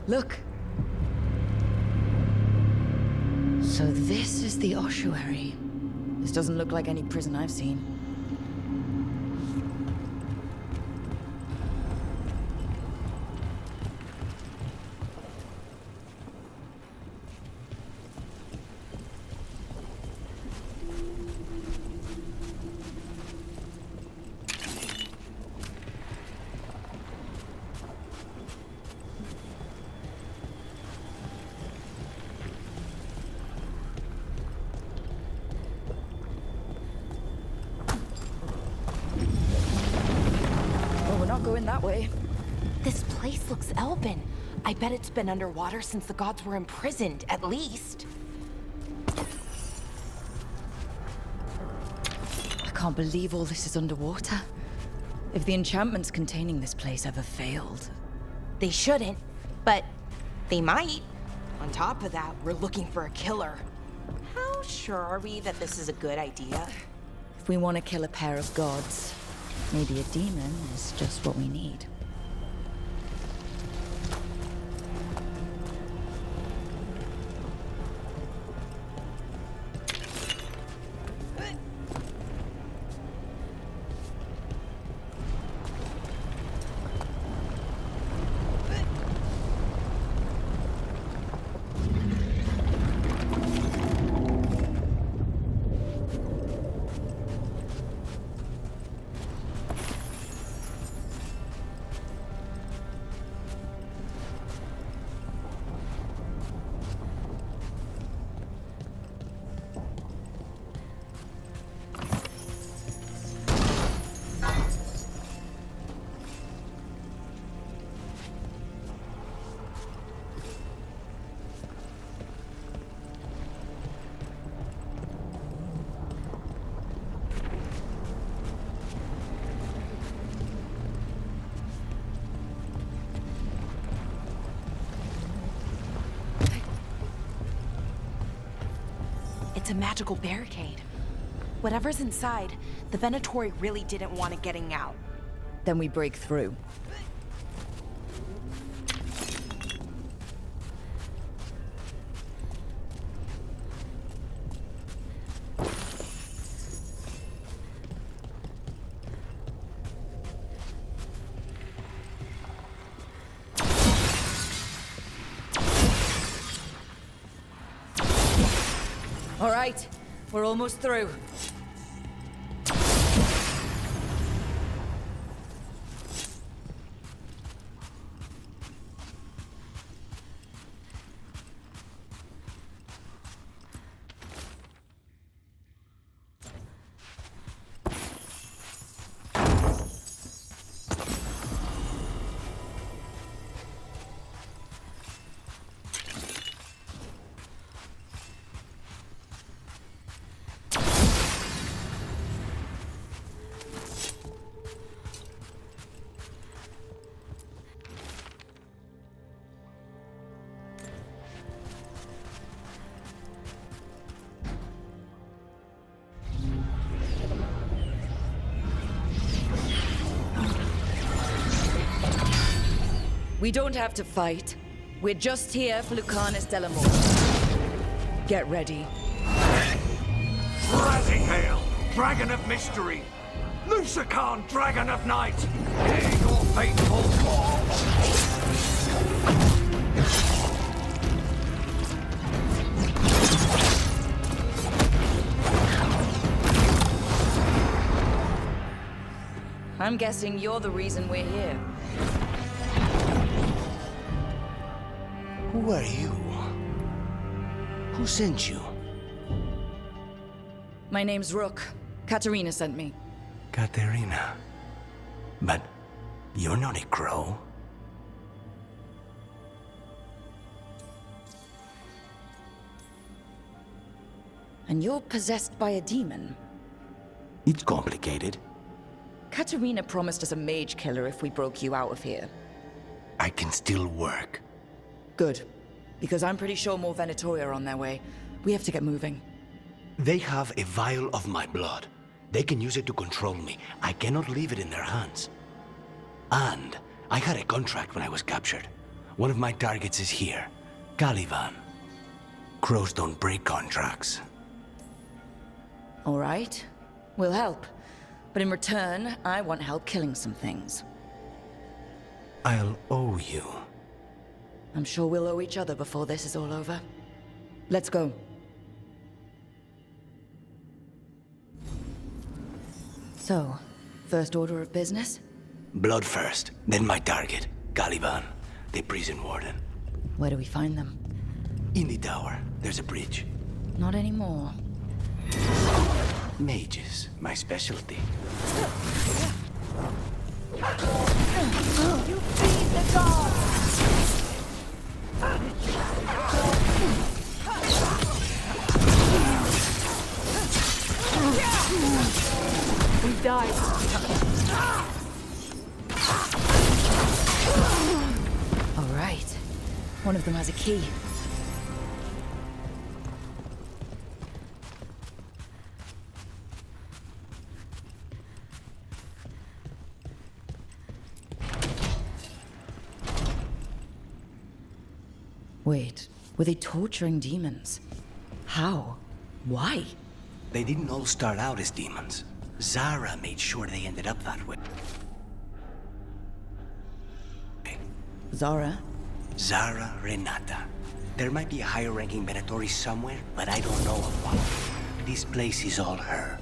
Look. So this is the ossuary. This doesn't look like any prison I've seen. Going that way. This place looks elven. I bet it's been underwater since the gods were imprisoned, at least. I can't believe all this is underwater. If the enchantments containing this place ever failed... They shouldn't, but they might. On top of that, we're looking for a killer. How sure are we that this is a good idea? If we want to kill a pair of gods, Maybe a demon is just what we need. It's a magical barricade. Whatever's inside, the Venatori really didn't want it getting out. Then we break through. All right, we're almost through. We don't have to fight. We're just here for Lucanus Delamore. Get ready. Rising Hail, Dragon of Mystery! Lucican, Dragon of Night! Hear your fateful call! I'm guessing you're the reason we're here. Who are you? Who sent you? My name's Rook. Katerina sent me. Katerina. But you're not a crow. And you're possessed by a demon. It's complicated. Katerina promised us a mage killer if we broke you out of here. I can still work. Good. Because I'm pretty sure more Venatori are on their way. We have to get moving. They have a vial of my blood. They can use it to control me. I cannot leave it in their hands. And I had a contract when I was captured. One of my targets is here. Caliban. Crows don't break contracts. All right. We'll help. But in return, I want help killing some things. I'll owe you. I'm sure we'll owe each other before this is all over. Let's go. So, first order of business? Blood first, then my target, Caliban, the prison warden. Where do we find them? In the tower. There's a bridge. Not anymore. Mages, my specialty. You feed the gods! We died. All right. One of them has a key. Wait, were they torturing demons? How? Why? They didn't all start out as demons. Zara made sure they ended up that way. Zara? Zara Renata. There might be a higher-ranking Venatori somewhere, but I don't know of one. This place is all her.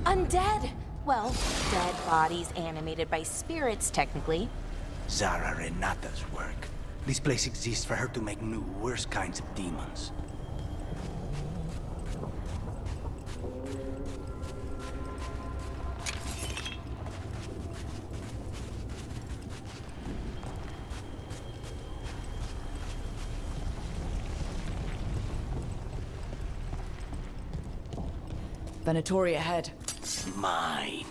Undead! Well, dead bodies animated by spirits, technically. Zara Renata's work. This place exists for her to make new, worse kinds of demons. Venatori ahead. Mine.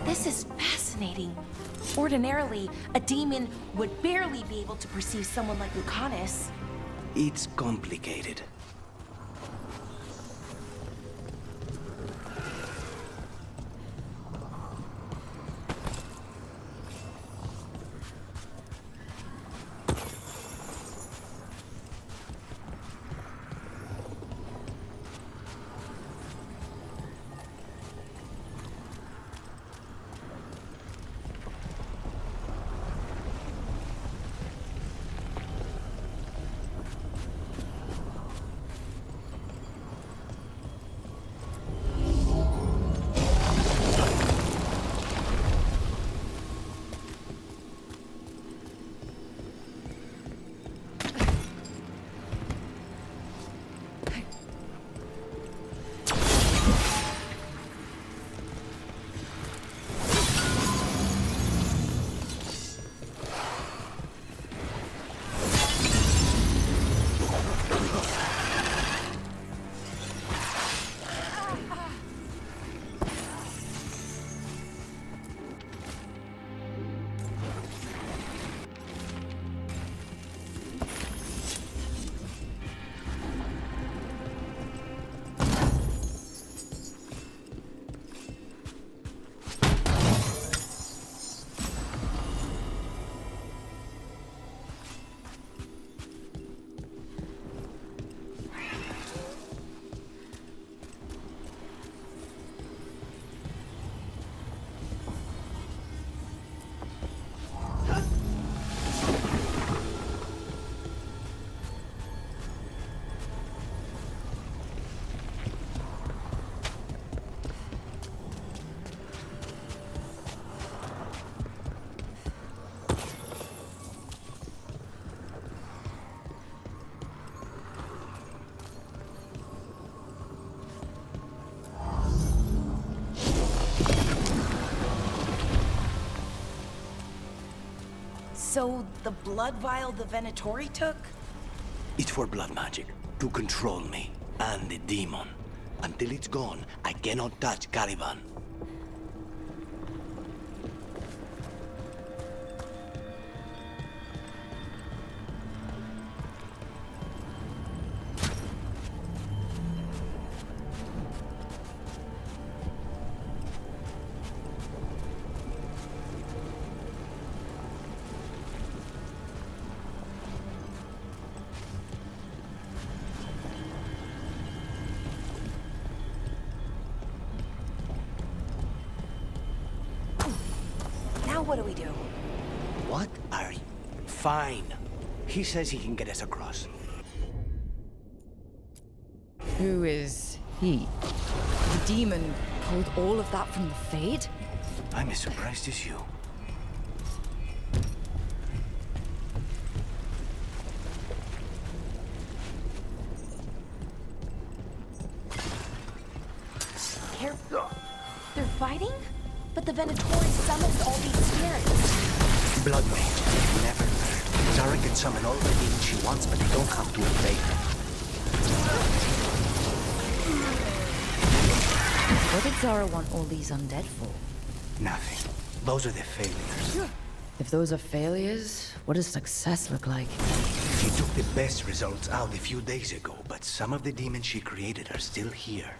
This is fascinating. Ordinarily, a demon would barely be able to perceive someone like Lucanus. It's complicated. So, the blood vial the Venatori took? It's for blood magic. to control me and the demon. Until it's gone, I cannot touch Caliban. Now what do we do? What are you? Fine. He says he can get us across. Who is he? The demon pulled all of that from the Fade? I'm as surprised as you. Careful. They're fighting? But the Venatori summoned all these spirits. Blood mage. Never learned. Zara can summon all the demons she wants, but they don't have to obey her. What did Zara want all these undead for? Nothing. Those are the failures. If those are failures, what does success look like? She took the best results out a few days ago, but some of the demons she created are still here.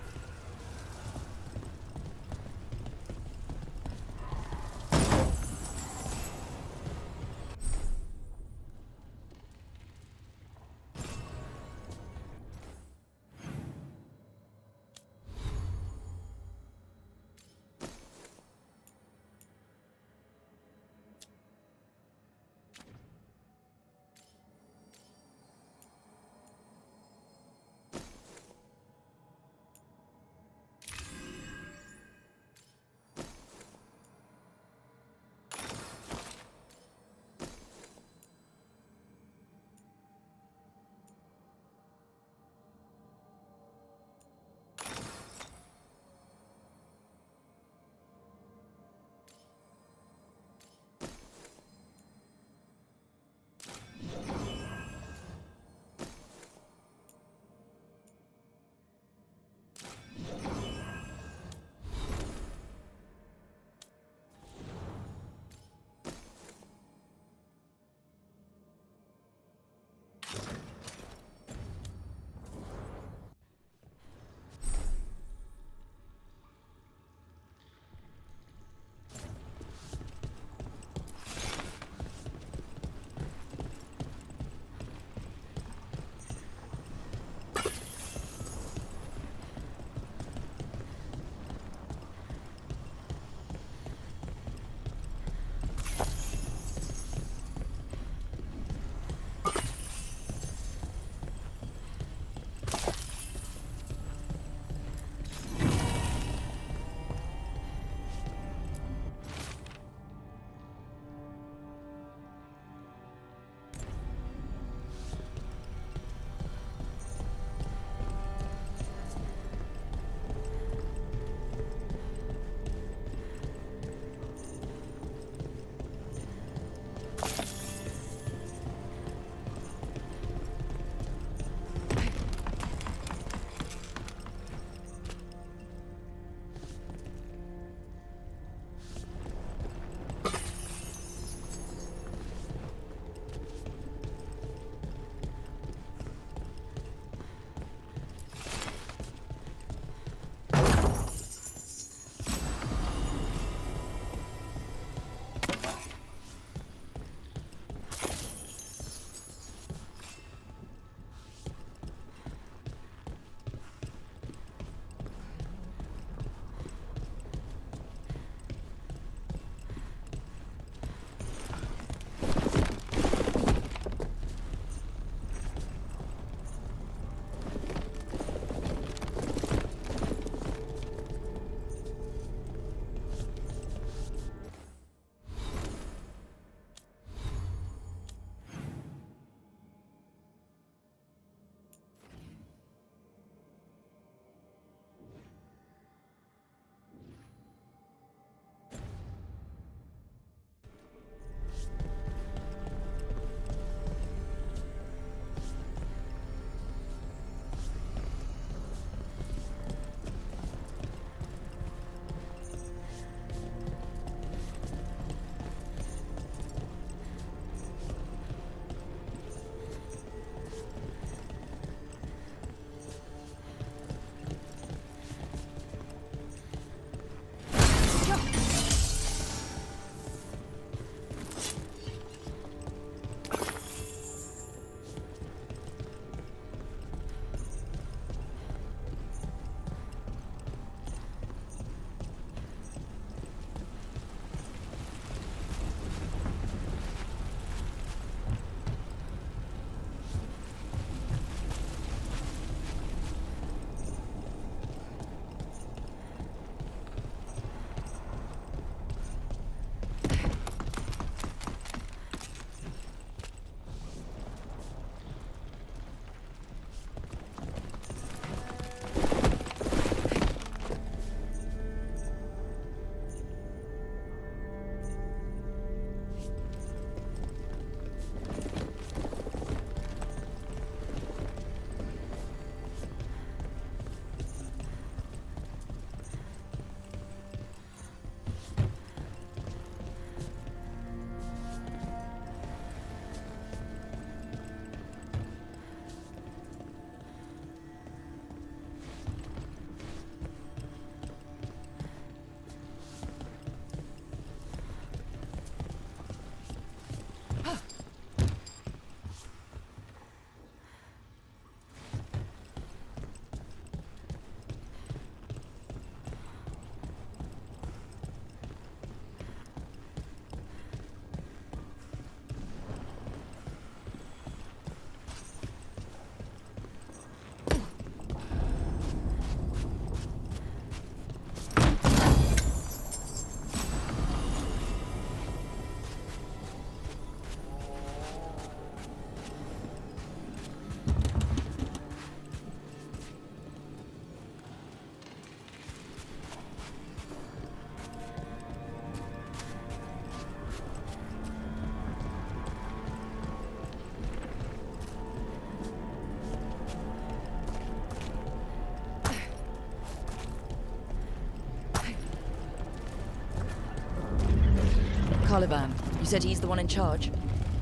Caliban. You said he's the one in charge?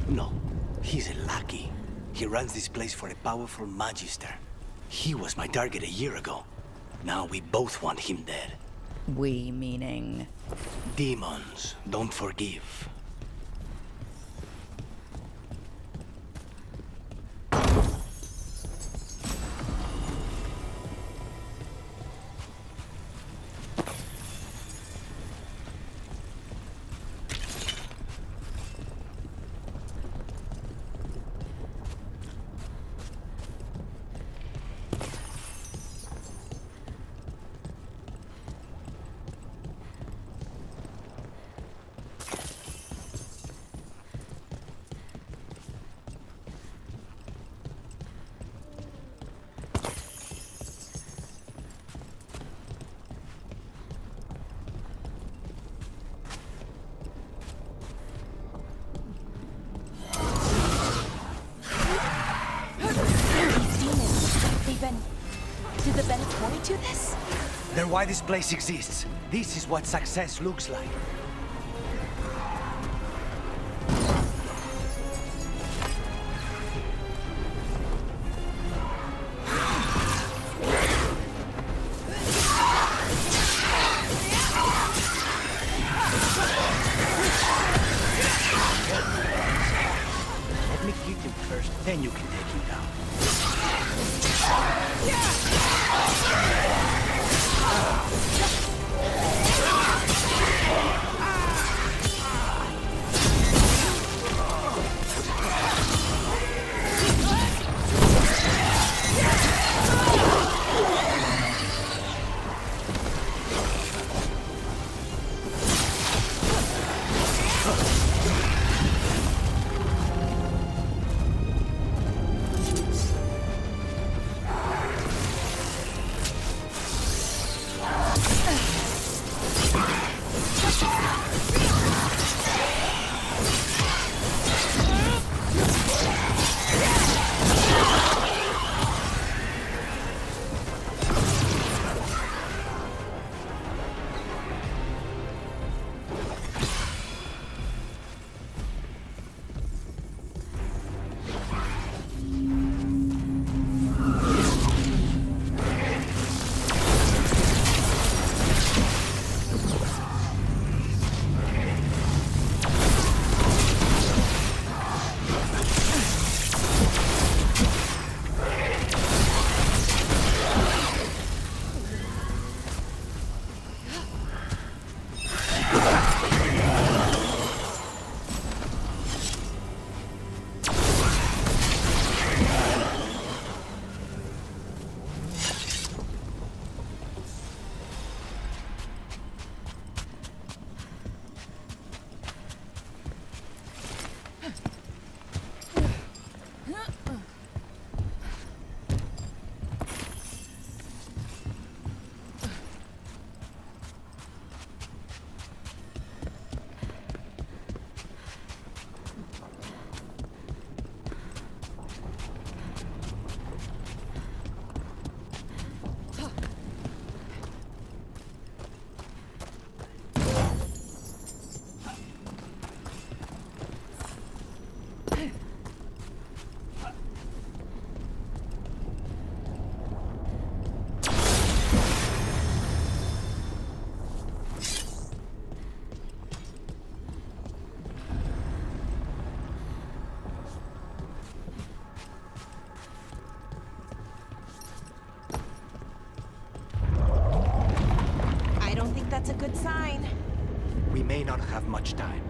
No, he's a lackey. He runs this place for a powerful magister. He was my target a year ago. Now we both want him dead. We meaning? Demons don't forgive. Did the Bennetts want me to this? They're why this place exists. This is what success looks like. Let me kick him first, then you can take him down. That's a good sign. We may not have much time.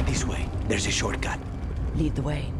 This way. There's a shortcut. Lead the way.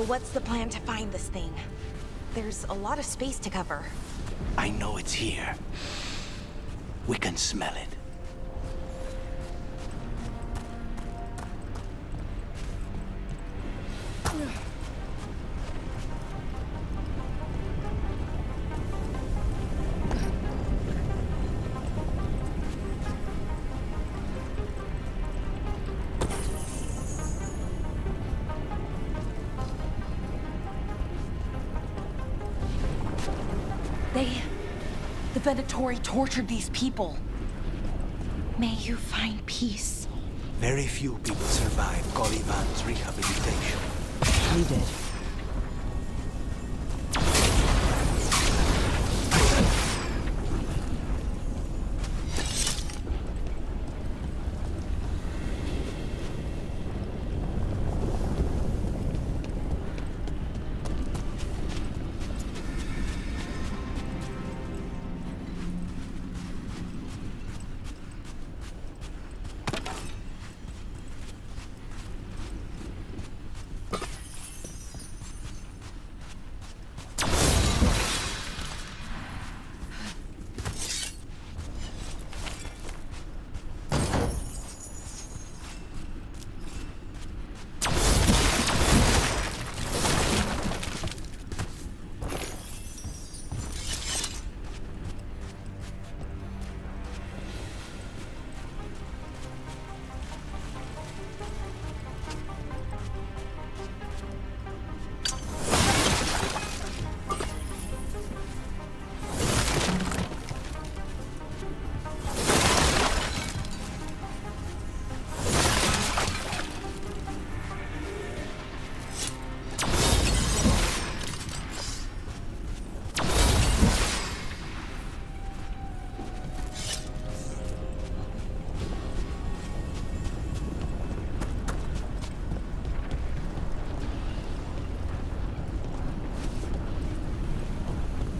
So what's the plan to find this thing? There's a lot of space to cover. I know it's here. We can smell it. The Venatori tortured these people. May you find peace. Very few people survive Calivan's rehabilitation. He did.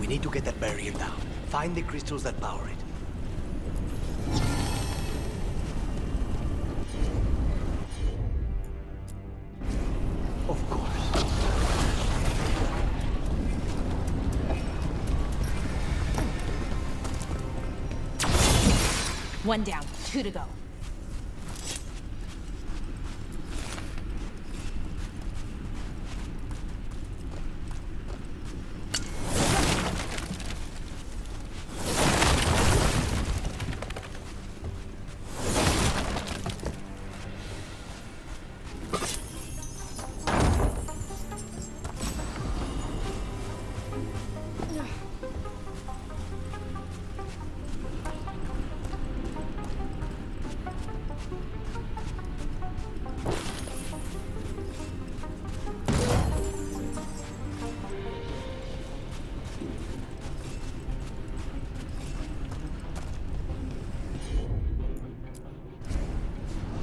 We need to get that barrier down. Find the crystals that power it. Of course. One down, 2 to go.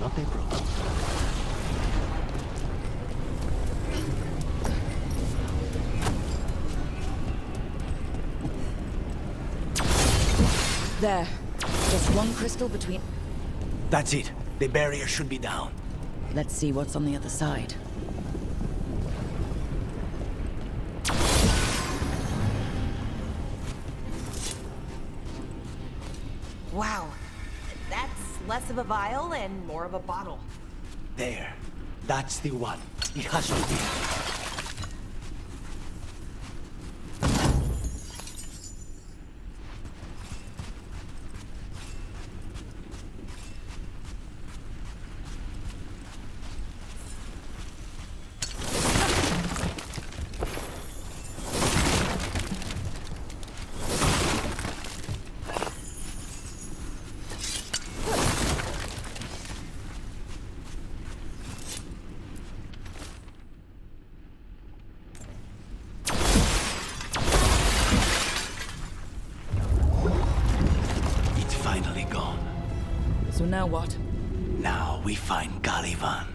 Nothing wrong. There. Just one crystal between... That's it. The barrier should be down. Let's see what's on the other side. Wow. That's less of a vial and more of a bottle. There. That's the one. It has to be. So now what? Now we find Calivan.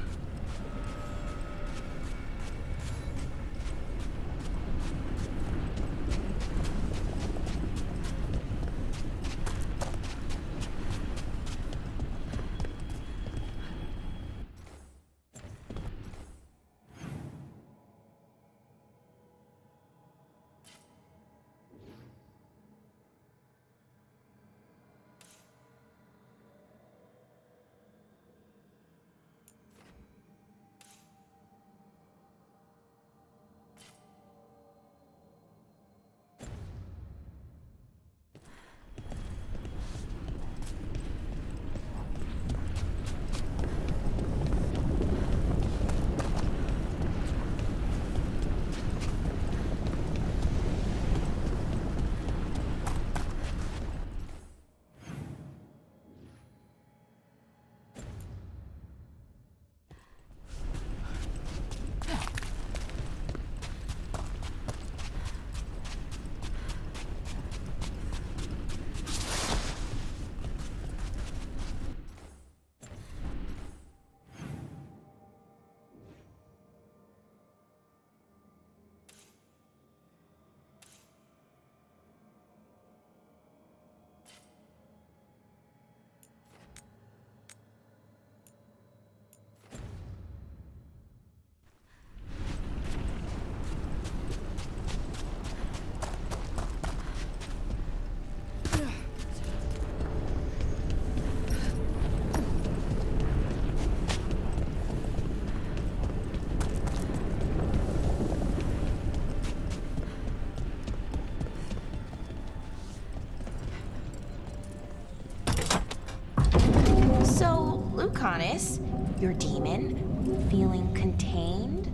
So, Lucanus, your demon, feeling contained?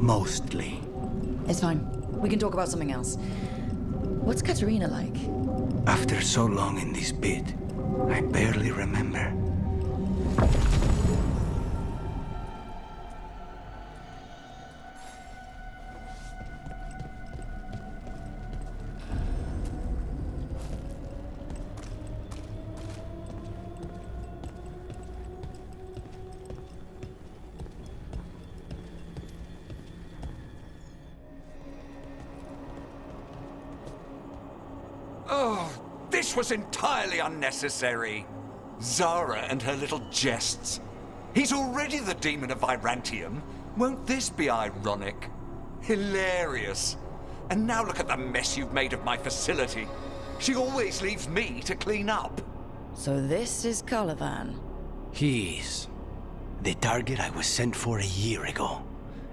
Mostly. It's fine. We can talk about something else. What's Katerina like? After so long in this pit, I barely remember. Oh, this was entirely unnecessary. Zara and her little jests. He's already the demon of Virantium. Won't this be ironic? Hilarious. And now look at the mess you've made of my facility. She always leaves me to clean up. So this is Caliban. He is. The target I was sent for a year ago.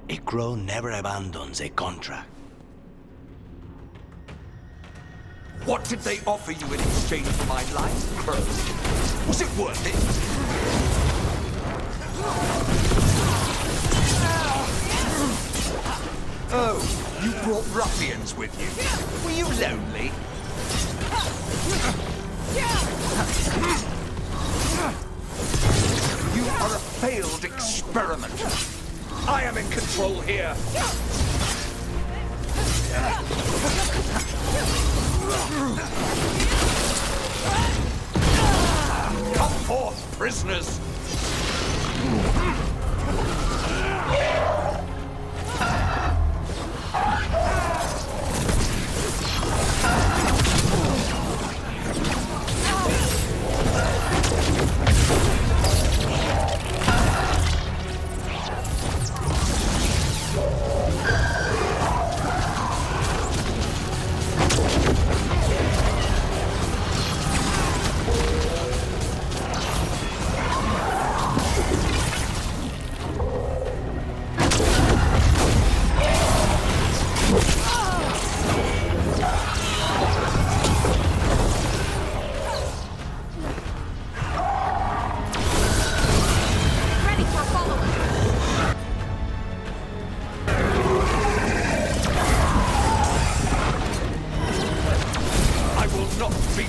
A crow never abandons a contract. What did they offer you in exchange for my life, Crow? Was it worth it? Oh, you brought ruffians with you. Were you lonely? You are a failed experiment. I am in control here. Come forth, prisoners!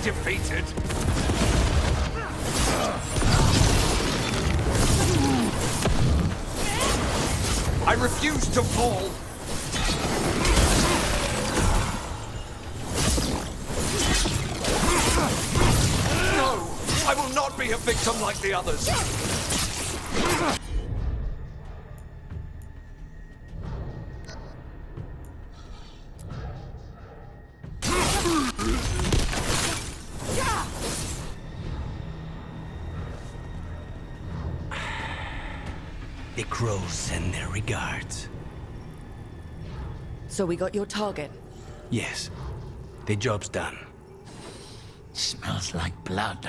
Defeated. I refuse to fall. No, I will not be a victim like the others. The crows send their regards. So we got your target? Yes. The job's done. Smells like blood.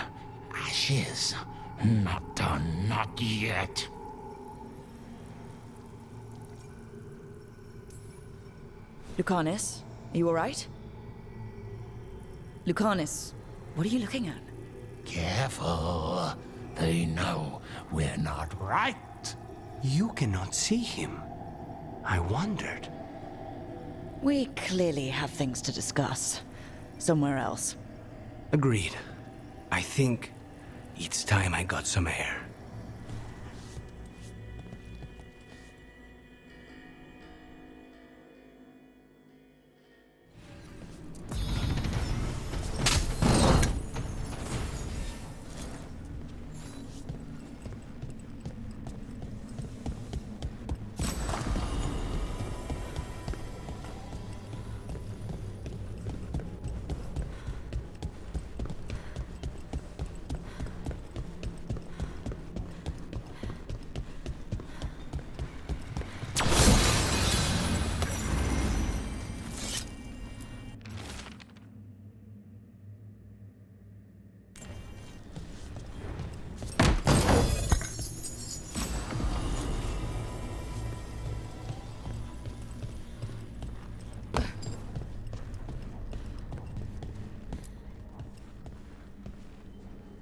Ashes. Not done, not yet. Lucanus, are you alright? Lucanus, what are you looking at? Careful. They know we're not right. You cannot see him. I wondered. We clearly have things to discuss. Somewhere else. Agreed. I think it's time I got some air.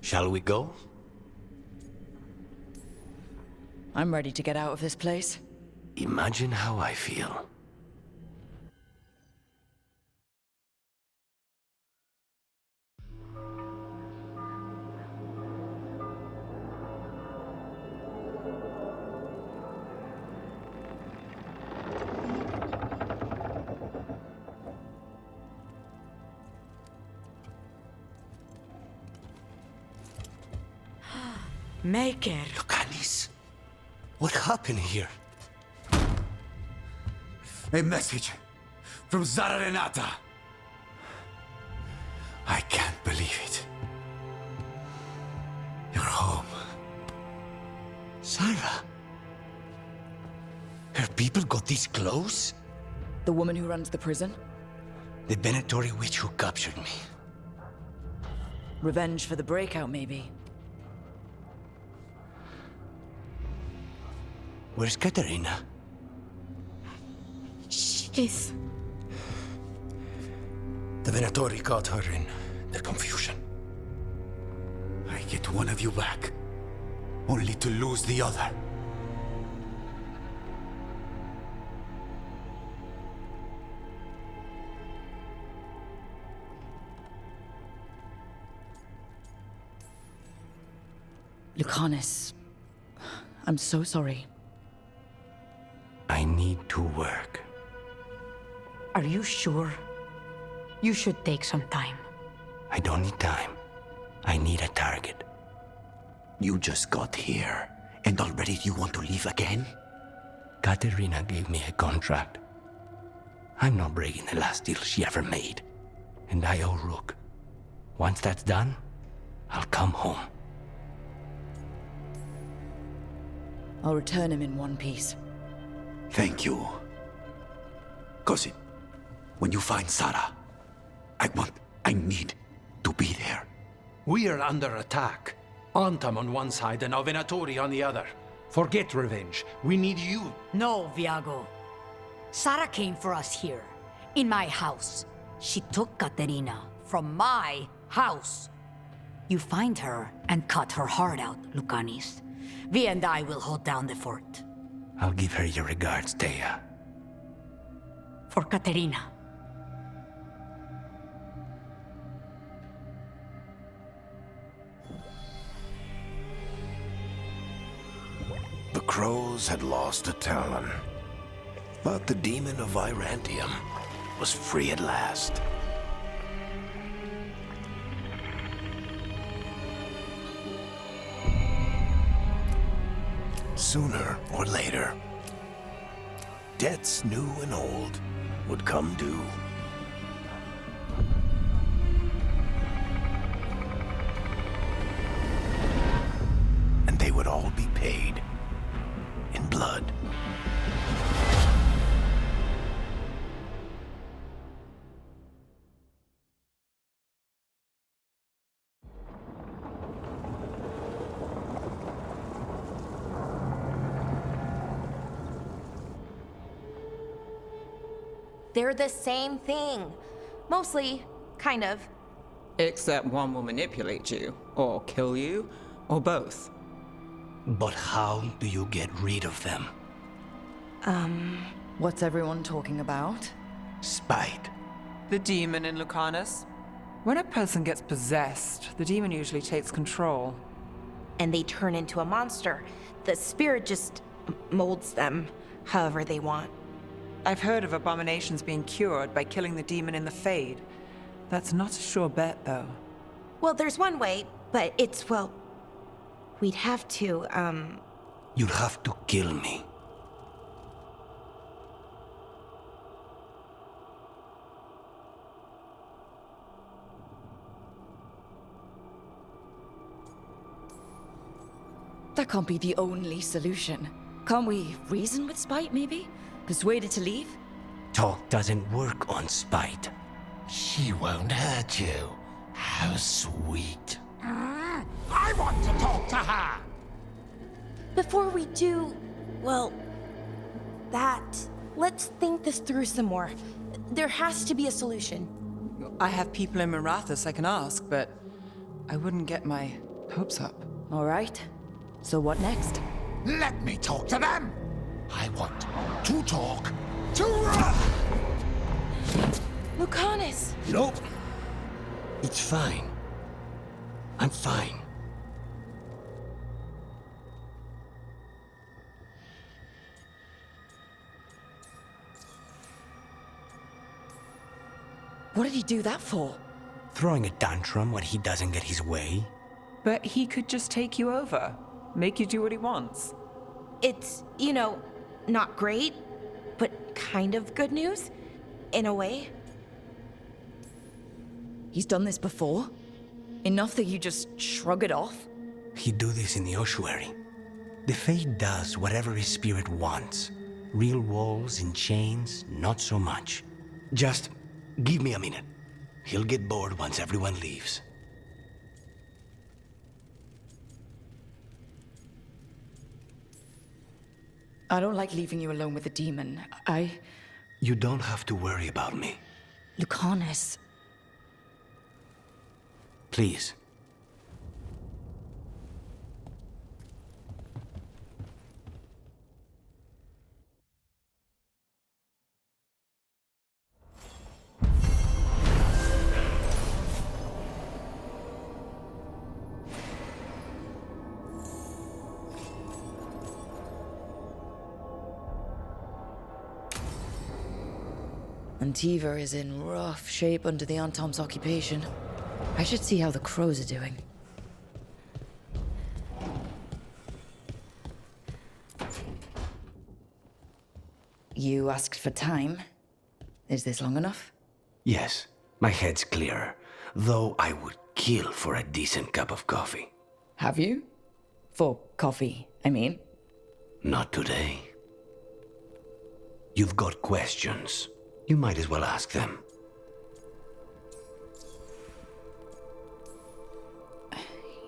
Shall we go? I'm ready to get out of this place. Imagine how I feel. Maker. Lucanis, what happened here? A message from Zara Renata. I can't believe it. You're home. Sarah? Her people got this close? The woman who runs the prison? The Venatori witch who captured me. Revenge for the breakout, maybe. Where's Katerina? She's... The Venatori caught her in their confusion. I get one of you back, only to lose the other. Lucanis, I'm so sorry. I need to work. Are you sure? You should take some time. I don't need time. I need a target. You just got here, and already you want to leave again? Katerina gave me a contract. I'm not breaking the last deal she ever made. And I owe Rook. Once that's done, I'll come home. I'll return him in one piece. Thank you. Cousin, when you find Sarah, I need to be there. We are under attack. Antam on one side and Venatori on the other. Forget revenge. We need you. No, Viago. Sarah came for us here, in my house. She took Katerina from my house. You find her and cut her heart out, Lucanis. Vi and I will hold down the fort. I'll give her your regards, Thea. For Katerina. The crows had lost a talon, but the demon of Virantium was free at last. Sooner or later, debts new and old would come due. And they would all be paid in blood. They're the same thing. Mostly, kind of. Except one will manipulate you, or kill you, or both. But how do you get rid of them? What's everyone talking about? Spite. The demon in Lucanus. When a person gets possessed, the demon usually takes control. And they turn into a monster. The spirit just molds them however they want. I've heard of abominations being cured by killing the demon in the Fade. That's not a sure bet, though. Well, there's one way, but it's, well... We'd have to, You'll have to kill me. That can't be the only solution. Can't we reason with Spite, maybe? Persuade it to leave? Talk doesn't work on Spite. She won't hurt you. How sweet. I want to talk to her! Before we do, well, let's think this through some more. There has to be a solution. I have people in Marathas I can ask, but I wouldn't get my hopes up. All right. So what next? Let me talk to them! I want to talk to... Lucanus! Nope. It's fine. I'm fine. What did he do that for? Throwing a tantrum when he doesn't get his way? But he could just take you over, make you do what he wants. It's, you know, not great, but kind of good news, in a way. He's done this before? Enough that you just shrug it off? He'd do this in the ossuary. The Fate does whatever his spirit wants. Real walls and chains, not so much. Just give me a minute. He'll get bored once everyone leaves. I don't like leaving you alone with the demon. You don't have to worry about me. Lucanus. Please. Antiva is in rough shape under the Antom's occupation. I should see how the crows are doing. You asked for time. Is this long enough? Yes, my head's clearer. Though I would kill for a decent cup of coffee. Have you? For coffee, I mean. Not today. You've got questions. You might as well ask them.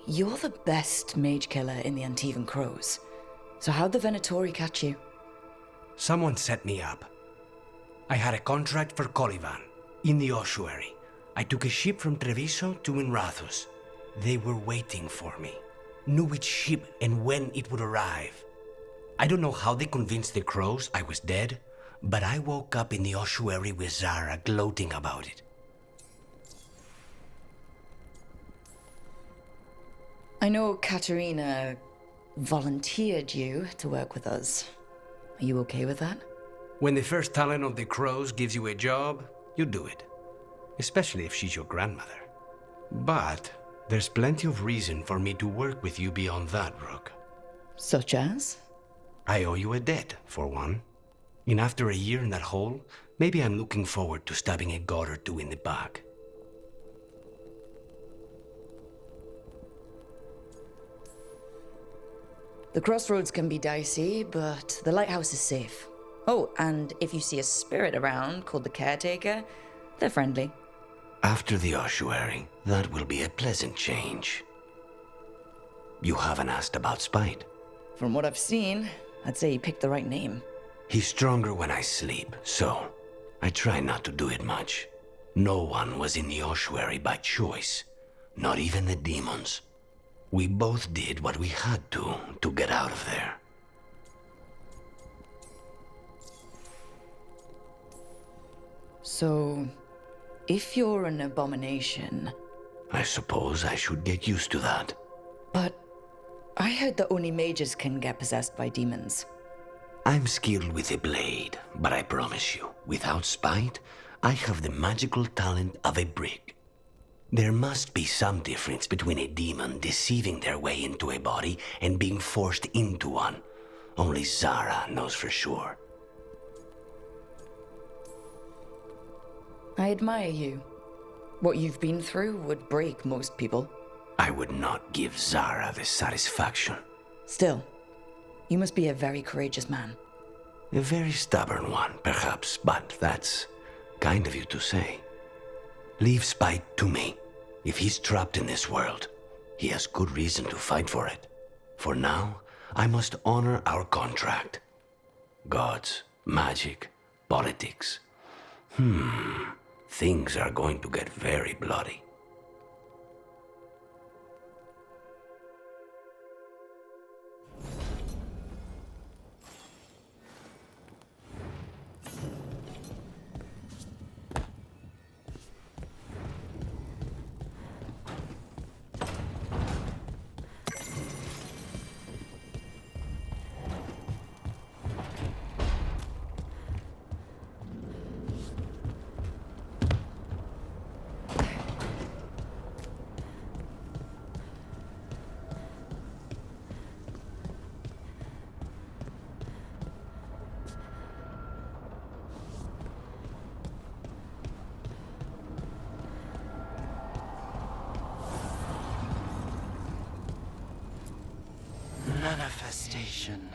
You're the best mage killer in the Antivan Crows. So how'd the Venatori catch you? Someone set me up. I had a contract for Colivan, in the ossuary. I took a ship from Treviso to Minrathus. They were waiting for me. Knew which ship and when it would arrive. I don't know how they convinced the Crows I was dead, but I woke up in the ossuary with Zara gloating about it. I know Katerina volunteered you to work with us. Are you okay with that? When the first talent of the Crows gives you a job, you do it. Especially if she's your grandmother. But there's plenty of reason for me to work with you beyond that, Rook. Such as? I owe you a debt, for one. And after a year in that hole, maybe I'm looking forward to stabbing a god or two in the back. The crossroads can be dicey, but the lighthouse is safe. Oh, and if you see a spirit around called the Caretaker, they're friendly. After the ossuary, that will be a pleasant change. You haven't asked about Spite. From what I've seen, I'd say you picked the right name. He's stronger when I sleep, so I try not to do it much. No one was in the ossuary by choice, not even the demons. We both did what we had to get out of there. So, if you're an abomination... I suppose I should get used to that. But I heard that only mages can get possessed by demons. I'm skilled with a blade, but I promise you, without Spite, I have the magical talent of a brick. There must be some difference between a demon deceiving their way into a body and being forced into one. Only Zara knows for sure. I admire you. What you've been through would break most people. I would not give Zara the satisfaction. Still, you must be a very courageous man. A very stubborn one, perhaps, but that's kind of you to say. Leave Spite to me. If he's trapped in this world, he has good reason to fight for it. For now, I must honor our contract. Gods, magic, politics. Things are going to get very bloody. manifestation.